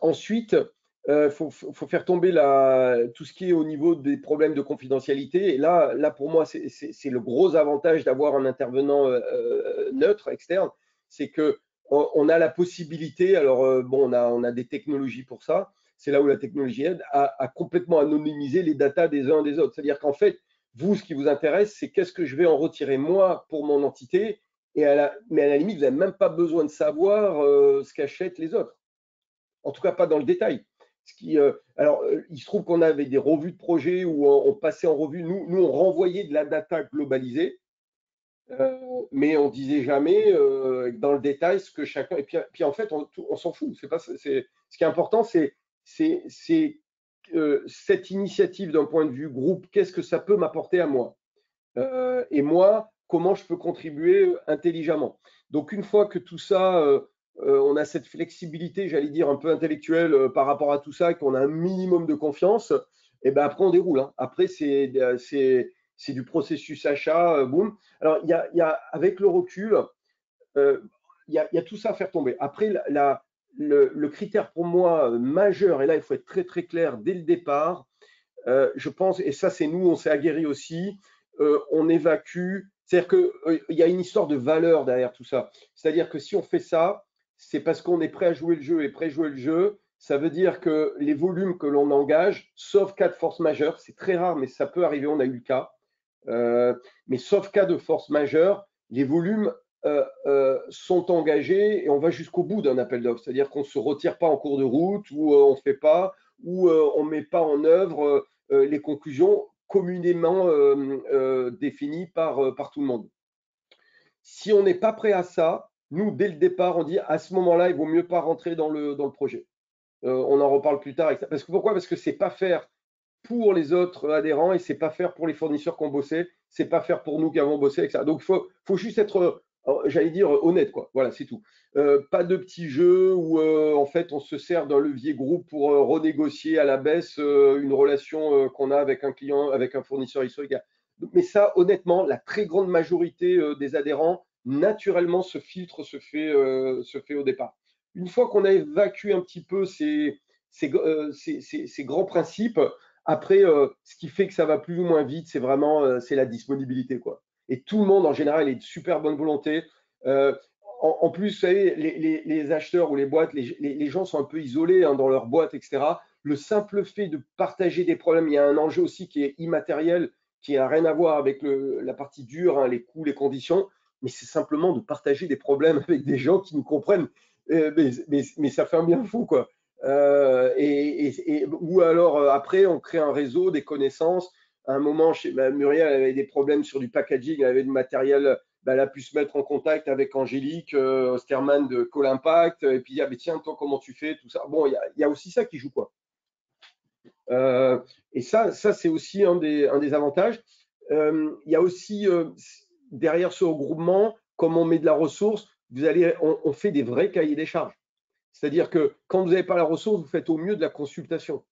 Ensuite, faut faire tomber tout ce qui est au niveau des problèmes de confidentialité. Et là pour moi, c'est le gros avantage d'avoir un intervenant neutre, externe, c'est que on a la possibilité, alors bon, on a des technologies pour ça, c'est là où la technologie aide, à complètement anonymiser les datas des uns des autres. C'est-à-dire qu'en fait, vous, ce qui vous intéresse, c'est qu'est-ce que je vais en retirer moi pour mon entité, mais à la limite, vous n'avez même pas besoin de savoir ce qu'achètent les autres. En tout cas, pas dans le détail. Alors, il se trouve qu'on avait des revues de projets où on passait en revue. Nous, on renvoyait de la data globalisée, mais on disait jamais dans le détail ce que chacun. Et puis en fait, on s'en fout. Ce qui est important, c'est cette initiative d'un point de vue groupe. Qu'est-ce que ça peut m'apporter à moi? Et moi, comment je peux contribuer intelligemment. Donc, une fois que tout ça, on a cette flexibilité, j'allais dire, un peu intellectuelle par rapport à tout ça, qu'on a un minimum de confiance, et ben après, on déroule. Hein. Après, c'est du processus achat, boum. Alors, avec le recul, il y a tout ça à faire tomber. Après, le critère pour moi majeur, et là, il faut être très, très clair dès le départ, je pense, et ça, c'est nous, on s'est aguerri aussi, on évacue. C'est-à-dire qu'il y a une histoire de valeur derrière tout ça. C'est-à-dire que si on fait ça, c'est parce qu'on est prêt à jouer le jeu et prêt à jouer le jeu. Ça veut dire que les volumes que l'on engage, sauf cas de force majeure, c'est très rare, mais ça peut arriver, on a eu le cas. Mais sauf cas de force majeure, les volumes sont engagés et on va jusqu'au bout d'un appel d'offres. C'est-à-dire qu'on ne se retire pas en cours de route ou on ne fait pas ou on ne met pas en œuvre les conclusions communément définies par tout le monde. Si on n'est pas prêt à ça, nous, dès le départ, on dit à ce moment-là, il vaut mieux pas rentrer dans le projet. On en reparle plus tard. Parce que pourquoi? Parce que c'est pas faire pour les autres adhérents et c'est pas faire pour les fournisseurs qui ont bossé, c'est pas faire pour nous qui avons bossé, etc. Donc, faut juste être, j'allais dire, honnête, quoi. Voilà, c'est tout. Pas de petits jeux où, en fait, on se sert d'un levier groupe pour renégocier à la baisse une relation qu'on a avec un client, avec un fournisseur historique. Mais ça, honnêtement, la très grande majorité des adhérents, naturellement, ce filtre se fait au départ. Une fois qu'on a évacué un petit peu ces grands principes, après, ce qui fait que ça va plus ou moins vite, c'est vraiment c'est la disponibilité, quoi. Et tout le monde, en général, est de super bonne volonté. Euh, en plus, vous savez, les acheteurs ou les boîtes, les gens sont un peu isolés hein, dans leur boîte, etc. Le simple fait de partager des problèmes, il y a un enjeu aussi qui est immatériel, qui n'a rien à voir avec la partie dure, hein, les coûts, les conditions, mais c'est simplement de partager des problèmes avec des gens qui nous comprennent. Mais ça fait un bien fou, quoi. Ou alors après, on crée un réseau, des connaissances. À un moment, Muriel avait des problèmes sur du packaging, elle avait du matériel, elle a pu se mettre en contact avec Angélique Osterman de Call Impact, et puis tiens, toi, comment tu fais, tout ça. Bon, il y a aussi ça qui joue, quoi. Et ça c'est aussi un des avantages. Il y a aussi, derrière ce regroupement, comme on met de la ressource, on fait des vrais cahiers des charges. C'est-à-dire que quand vous n'avez pas la ressource, vous faites au mieux de la consultation.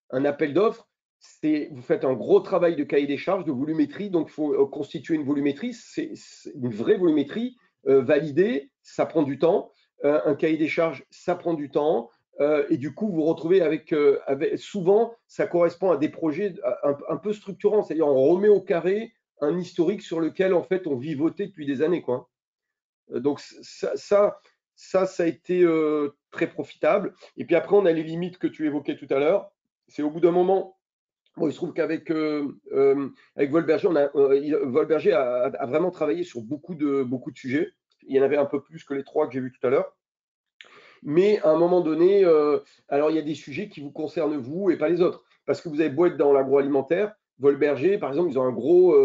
Un appel d'offres, vous faites un gros travail de cahier des charges, de volumétrie, donc il faut constituer une volumétrie, c'est une vraie volumétrie validée, ça prend du temps. Un cahier des charges, ça prend du temps. Et du coup, vous vous retrouvez avec souvent, ça correspond à des projets un peu structurants, c'est-à-dire on remet au carré un historique sur lequel en fait on vivotait depuis des années, quoi. Donc ça a été très profitable. Et puis après, on a les limites que tu évoquais tout à l'heure. C'est au bout d'un moment, bon, il se trouve qu'avec avec Volberger, Volberger a vraiment travaillé sur beaucoup de sujets. Il y en avait un peu plus que les 3 que j'ai vus tout à l'heure. Mais à un moment donné, alors il y a des sujets qui vous concernent vous et pas les autres. Parce que vous avez beau être dans l'agroalimentaire, Volberger, par exemple, ils ont un gros,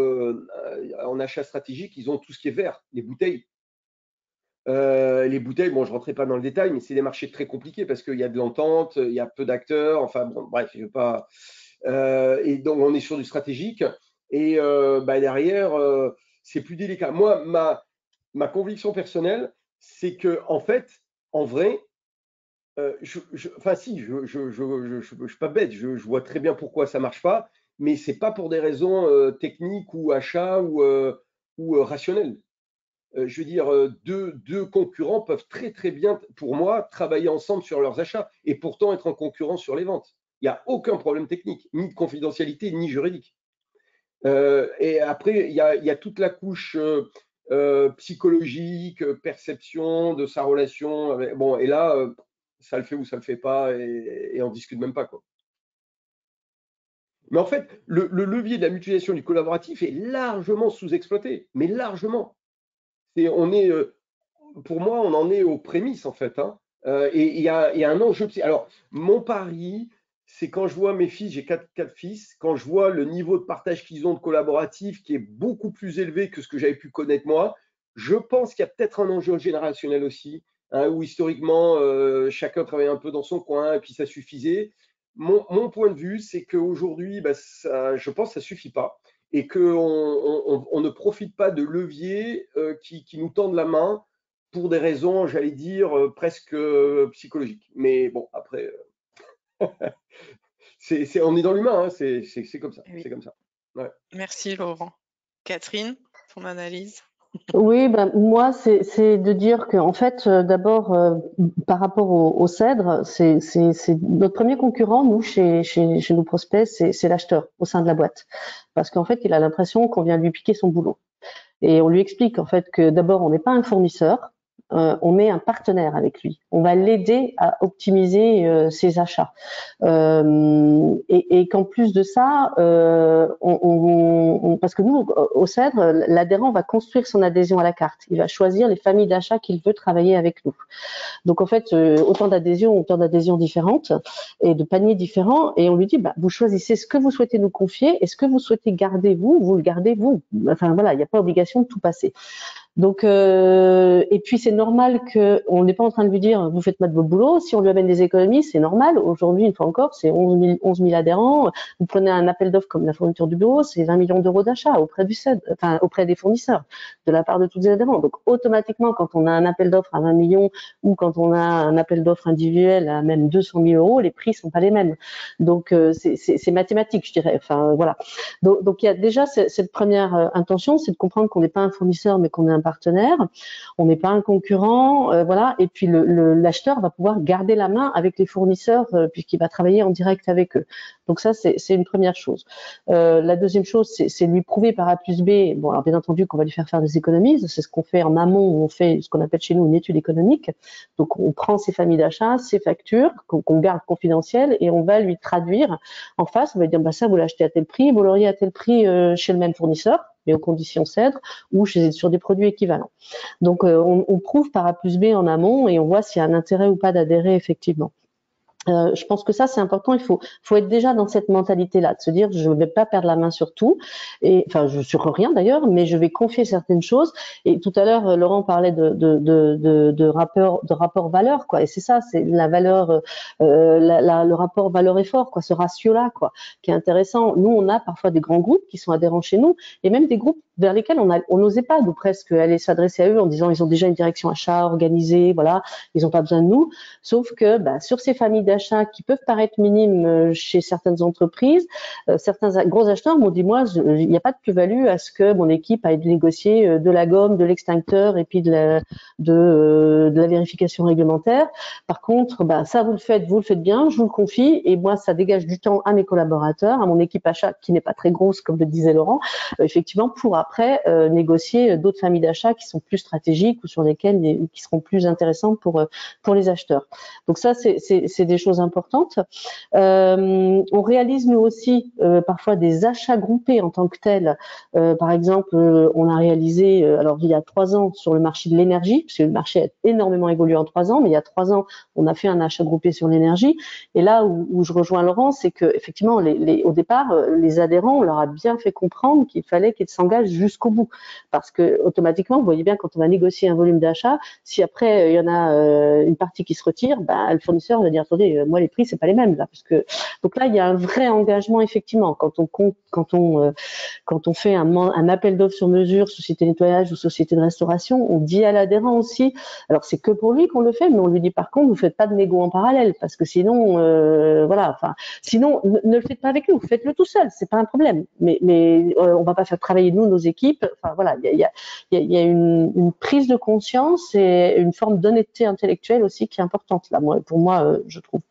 en achat stratégique, ils ont tout ce qui est vert, les bouteilles. Les bouteilles, bon, je ne rentrerai pas dans le détail, mais c'est des marchés très compliqués parce qu'il y a de l'entente, il y a peu d'acteurs, enfin bon, bref, je veux pas. Et donc, on est sur du stratégique. Et derrière, c'est plus délicat. Moi, ma conviction personnelle, c'est que en fait, en vrai, enfin si, je suis pas bête, je vois très bien pourquoi ça marche pas, mais c'est pas pour des raisons techniques ou achats ou ou rationnel. Je veux dire, deux concurrents peuvent très très bien, pour moi, travailler ensemble sur leurs achats et pourtant être en concurrence sur les ventes. Il n'y a aucun problème technique, ni de confidentialité, ni juridique. Et après, il y a toute la couche psychologique, perception de sa relation. Bon, et là, ça le fait ou ça le fait pas, et on discute même pas, quoi. Mais en fait, le levier de la mutualisation du collaboratif est largement sous-exploité, mais largement. Pour moi, on en est aux prémices, en fait, hein. Et il y a un enjeu. Alors, mon pari, c'est quand je vois mes fils, j'ai quatre fils, quand je vois le niveau de partage qu'ils ont de collaboratif qui est beaucoup plus élevé que ce que j'avais pu connaître moi, je pense qu'il y a peut-être un enjeu générationnel aussi, hein, où historiquement, chacun travaillait un peu dans son coin et puis ça suffisait. Mon point de vue, c'est qu'aujourd'hui, bah, je pense que ça ne suffit pas et qu'on ne profite pas de leviers qui nous tendent la main pour des raisons, j'allais dire, presque psychologiques. Mais bon, après, on est dans l'humain, hein, c'est comme ça. Oui. C'est comme ça. Ouais. Merci Laurent. Catherine, ton analyse? Oui, ben, moi, c'est de dire que, en fait, d'abord, par rapport au cèdre, c'est notre premier concurrent, nous, chez nos prospects, c'est l'acheteur au sein de la boîte. Parce qu'en fait, il a l'impression qu'on vient lui piquer son boulot. Et on lui explique, en fait, que d'abord, on n'est pas un fournisseur, on est un partenaire avec lui. On va l'aider à optimiser ses achats. Et qu'en plus de ça, parce que nous, au Cèdre, l'adhérent va construire son adhésion à la carte. Il va choisir les familles d'achats qu'il veut travailler avec nous. Donc en fait, autant d'adhésions différentes et de paniers différents. Et on lui dit, bah, vous choisissez ce que vous souhaitez nous confier et ce que vous souhaitez garder vous le gardez vous. Enfin voilà, il n'y a pas obligation de tout passer. Donc, et puis c'est normal qu'on n'est pas en train de lui dire vous faites mal votre boulot. Si on lui amène des économies, c'est normal. Aujourd'hui, une fois encore, c'est 11 000 adhérents. Vous prenez un appel d'offres comme la fourniture du bureau, c'est 20 millions d'euros d'achat auprès du CED, enfin auprès des fournisseurs, de la part de tous les adhérents. Donc automatiquement, quand on a un appel d'offres à 20 millions ou quand on a un appel d'offres individuel à même 200 000 euros, les prix sont pas les mêmes. Donc c'est mathématique, je dirais. Enfin voilà. Donc il y a déjà cette première intention, c'est de comprendre qu'on n'est pas un fournisseur, mais qu'on est un partenaire, on n'est pas un concurrent, voilà. Et puis l'acheteur va pouvoir garder la main avec les fournisseurs puisqu'il va travailler en direct avec eux. Donc ça, c'est une première chose. La deuxième chose, c'est lui prouver par A plus B. Bon, alors bien entendu qu'on va lui faire des économies. C'est ce qu'on fait en amont, où on fait ce qu'on appelle chez nous une étude économique. Donc on prend ses familles d'achat, ses factures qu'on garde confidentielles et on va lui traduire en face. On va lui dire bah ça vous l'achetez à tel prix, vous l'auriez à tel prix chez le même fournisseur, mais aux conditions cèdre ou sur des produits équivalents. Donc on prouve par A plus B en amont et on voit s'il y a un intérêt ou pas d'adhérer effectivement. Je pense que ça c'est important. Il faut être déjà dans cette mentalité-là, de se dire je ne vais pas perdre la main sur tout, et enfin sur rien d'ailleurs, mais je vais confier certaines choses. Et tout à l'heure Laurent parlait de rapport valeur quoi. Et c'est ça, c'est la valeur, le rapport valeur-effort quoi, ce ratio-là quoi, qui est intéressant. Nous on a parfois des grands groupes qui sont adhérents chez nous et même des groupes vers lesquels on n'osait pas nous presque aller s'adresser à eux en disant ils ont déjà une direction achat organisée, voilà, ils n'ont pas besoin de nous. Sauf que sur ces familles d'achat qui peuvent paraître minimes chez certaines entreprises, certains gros acheteurs m'ont dit moi il n'y a pas de plus-value à ce que mon équipe aille négocier de la gomme, de l'extincteur et puis de la vérification réglementaire. Par contre, ça vous le faites bien, je vous le confie et moi ça dégage du temps à mes collaborateurs, à mon équipe achat qui n'est pas très grosse comme le disait Laurent, effectivement pour après négocier d'autres familles d'achat qui sont plus stratégiques ou sur lesquelles qui seront plus intéressantes pour les acheteurs. Donc ça, c'est des choses importantes. On réalise nous aussi parfois des achats groupés en tant que tels. Par exemple, on a réalisé, alors il y a 3 ans sur le marché de l'énergie, parce que le marché a énormément évolué en 3 ans, mais il y a 3 ans, on a fait un achat groupé sur l'énergie. Et là où je rejoins Laurent, c'est que effectivement, au départ, les adhérents, on leur a bien fait comprendre qu'il fallait qu'ils s'engagent jusqu'au bout, parce que automatiquement, vous voyez bien quand on va négocier un volume d'achat, si après il y en a une partie qui se retire, le fournisseur va dire attendez, attendez, moi les prix c'est pas les mêmes là, parce que donc là il y a un vrai engagement effectivement quand on fait un appel d'offres sur mesure, société de nettoyage ou société de restauration, on dit à l'adhérent aussi, alors c'est que pour lui qu'on le fait, mais on lui dit par contre, vous faites pas de négo en parallèle, parce que sinon, sinon, ne le faites pas avec nous, faites-le tout seul, c'est pas un problème. Mais on va pas faire travailler nous, nos équipes. Enfin voilà, il y a une prise de conscience et une forme d'honnêteté intellectuelle aussi qui est importante là, pour moi, je trouve.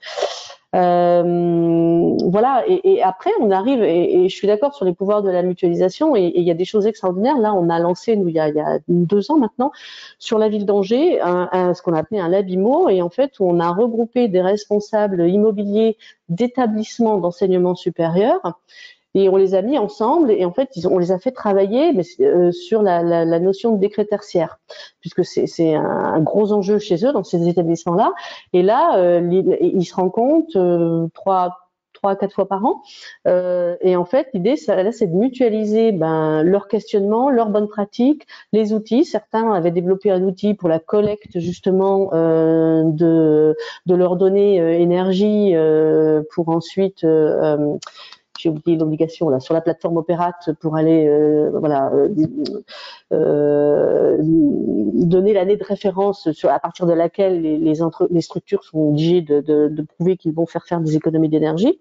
Voilà, et après on arrive, et je suis d'accord sur les pouvoirs de la mutualisation, et il y a des choses extraordinaires. Là, on a lancé, nous, il y a 2 ans maintenant, sur la ville d'Angers, ce qu'on a appelé un Labimo, et en fait, on a regroupé des responsables immobiliers d'établissements d'enseignement supérieur, et on les a mis ensemble, et en fait, on les a fait travailler sur la notion de décret tertiaire, puisque c'est un gros enjeu chez eux, dans ces établissements-là. Et là, ils se rencontrent 3 à 4 fois par an. Et en fait, l'idée, là, c'est de mutualiser leurs questionnements, leurs bonnes pratiques, les outils. Certains avaient développé un outil pour la collecte, justement, de leurs données énergie pour ensuite... j'ai oublié l'obligation là sur la plateforme Opérate pour aller donner l'année de référence à partir de laquelle les structures sont obligées de prouver qu'ils vont faire des économies d'énergie,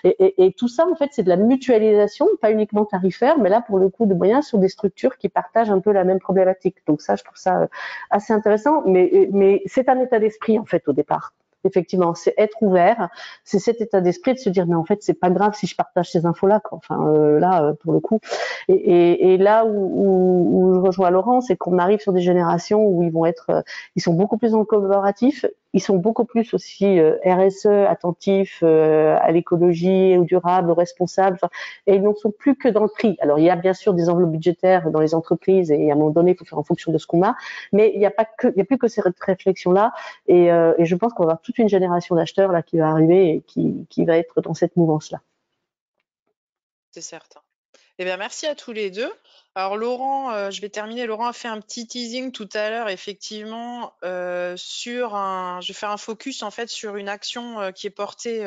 et tout ça en fait c'est de la mutualisation, pas uniquement tarifaire, mais là pour le coup de moyens sur des structures qui partagent un peu la même problématique. Donc ça, je trouve ça assez intéressant, mais c'est un état d'esprit en fait au départ. Effectivement, c'est être ouvert, c'est cet état d'esprit de se dire mais en fait c'est pas grave si je partage ces infos-là, quoi. Enfin là pour le coup, et là où je rejoins Laurent, c'est qu'on arrive sur des générations où ils sont beaucoup plus en collaboratif, ils sont beaucoup plus aussi RSE, attentifs à l'écologie, au durable, au responsable, et ils n'en sont plus que dans le prix. Alors il y a bien sûr des enveloppes budgétaires dans les entreprises, et à un moment donné il faut faire en fonction de ce qu'on a, mais il y a plus que ces réflexions-là, et je pense qu'on va avoir toute une génération d'acheteurs là qui va arriver et qui va être dans cette mouvance-là. C'est certain. Eh bien, merci à tous les deux. Alors Laurent, je vais terminer. Laurent a fait un petit teasing tout à l'heure, effectivement, je vais faire un focus en fait sur une action qui est portée,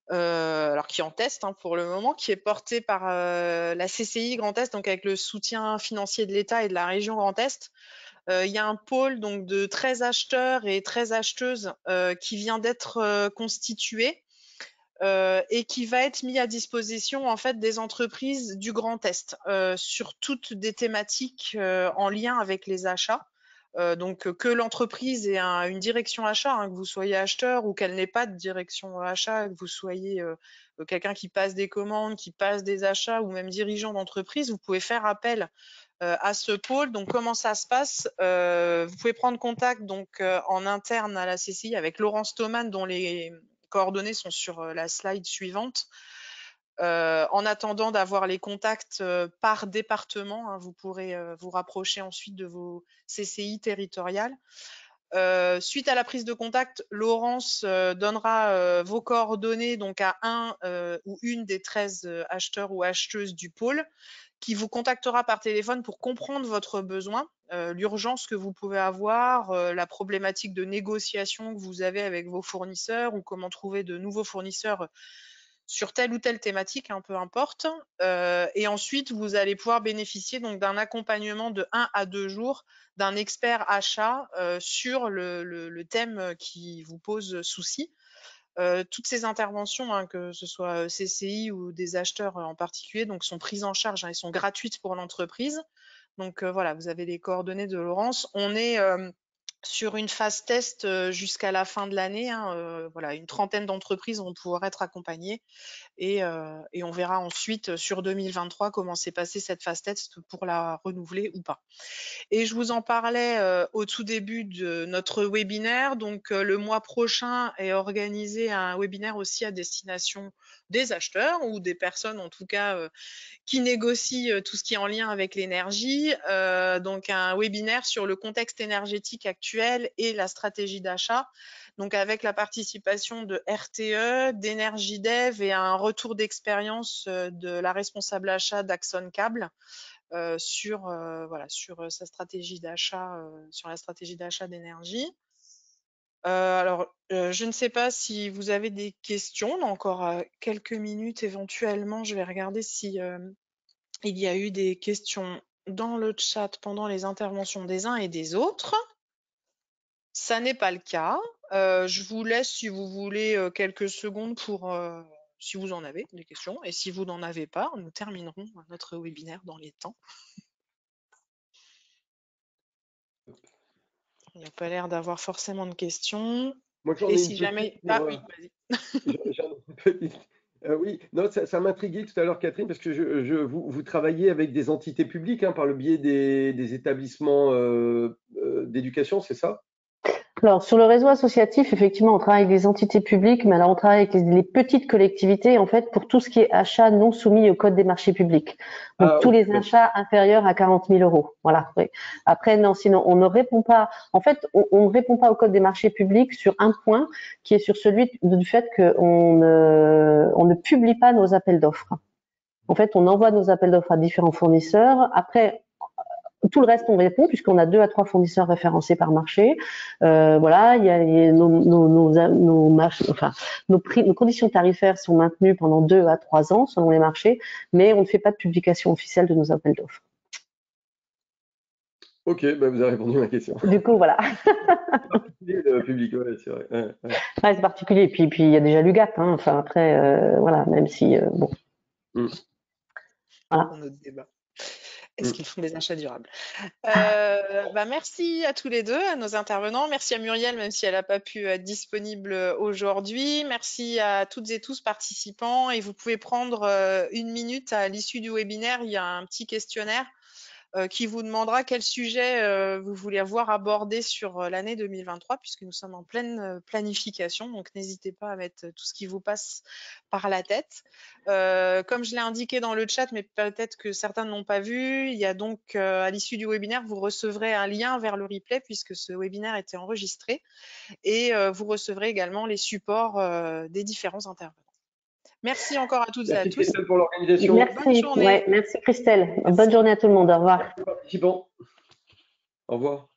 alors qui est en test pour le moment, qui est portée par la CCI Grand Est, donc avec le soutien financier de l'État et de la région Grand Est. Il y a un pôle donc de 13 acheteurs et 13 acheteuses qui vient d'être constitué. Et qui va être mis à disposition en fait des entreprises du Grand Est sur toutes des thématiques en lien avec les achats. Donc que l'entreprise ait une direction achat, que vous soyez acheteur ou qu'elle n'ait pas de direction achat, que vous soyez quelqu'un qui passe des commandes, qui passe des achats ou même dirigeant d'entreprise, vous pouvez faire appel à ce pôle. Donc comment ça se passe? Vous pouvez prendre contact donc en interne à la CCI avec Laurence Thoman, dont les coordonnées sont sur la slide suivante. En attendant d'avoir les contacts par département, vous pourrez vous rapprocher ensuite de vos CCI territoriales. Suite à la prise de contact, Laurence donnera vos coordonnées donc à un ou une des 13 acheteurs ou acheteuses du pôle, qui vous contactera par téléphone pour comprendre votre besoin, l'urgence que vous pouvez avoir, la problématique de négociation que vous avez avec vos fournisseurs, ou comment trouver de nouveaux fournisseurs sur telle ou telle thématique, peu importe. Et ensuite, vous allez pouvoir bénéficier donc d'un accompagnement de 1 à 2 jours d'un expert achat sur le thème qui vous pose souci. Toutes ces interventions, que ce soit CCI ou des acheteurs en particulier, donc sont prises en charge et sont gratuites pour l'entreprise. Donc voilà, vous avez les coordonnées de Laurence. On est sur une phase test jusqu'à la fin de l'année. Voilà, une trentaine d'entreprises vont pouvoir être accompagnées, et on verra ensuite sur 2023 comment s'est passée cette phase test pour la renouveler ou pas. Et je vous en parlais au tout début de notre webinaire. Donc, le mois prochain est organisé un webinaire aussi à destination des acheteurs ou des personnes, en tout cas, qui négocient tout ce qui est en lien avec l'énergie. Donc, un webinaire sur le contexte énergétique actuel et la stratégie d'achat. Donc, avec la participation de RTE, d'Energy Dev et un retour d'expérience de la responsable achat d'Axon Cable. Sur sa stratégie d'achat, sur la stratégie d'achat d'énergie. Alors, je ne sais pas si vous avez des questions. On a encore quelques minutes éventuellement. Je vais regarder si il y a eu des questions dans le chat pendant les interventions des uns et des autres. Ça n'est pas le cas. Je vous laisse, si vous voulez, quelques secondes pour, si vous en avez des questions. Et si vous n'en avez pas, nous terminerons notre webinaire dans les temps. Il n'y a pas l'air d'avoir forcément de questions. Moi, j'en Et ai si une jamais... petite. Ah oui, vas-y. J'en ai une petite. Oui, non, ça m'intriguait tout à l'heure, Catherine, parce que vous travaillez avec des entités publiques, hein, par le biais des établissements d'éducation, c'est ça? Alors, sur le réseau associatif, effectivement, on travaille avec des entités publiques, mais alors on travaille avec les petites collectivités, en fait, pour tout ce qui est achat non soumis au code des marchés publics. Donc, Ah, tous ok, les achats inférieurs à 40 000 euros. Voilà. Oui. Après, non, sinon, on ne répond pas, en fait, on ne répond pas au code des marchés publics sur un point qui est sur celui du fait qu'on ne publie pas nos appels d'offres. En fait, on envoie nos appels d'offres à différents fournisseurs. Après, tout le reste, on répond puisqu'on a 2 à 3 fournisseurs référencés par marché. Voilà, il y a nos conditions tarifaires sont maintenues pendant 2 à 3 ans selon les marchés, mais on ne fait pas de publication officielle de nos appels d'offres. Ok, bah vous avez répondu à ma question. Du coup, voilà. Le public, ouais, c'est vrai. Ouais. Ouais, c'est particulier. Puis il y a déjà l'UGAP. Hein. Enfin après, voilà, même si bon. Voilà. Un autre débat. Est-ce qu'ils font des achats durables? Merci à tous les deux, à nos intervenants. Merci à Muriel, même si elle n'a pas pu être disponible aujourd'hui. Merci à toutes et tous participants. Et vous pouvez prendre 1 minute à l'issue du webinaire. Il y a un petit questionnaire qui vous demandera quel sujet vous voulez avoir abordé sur l'année 2023, puisque nous sommes en pleine planification. Donc, n'hésitez pas à mettre tout ce qui vous passe par la tête. Comme je l'ai indiqué dans le chat, mais peut-être que certains ne l'ont pas vu, il y a donc à l'issue du webinaire, vous recevrez un lien vers le replay, puisque ce webinaire était enregistré. Et vous recevrez également les supports des différents intervenants. Merci encore à toutes et à Merci tous. Christelle pour l'organisation. Merci. Bonne journée. Ouais, merci Christelle. Merci. Bonne journée à tout le monde. Au revoir. Merci participants. Au revoir.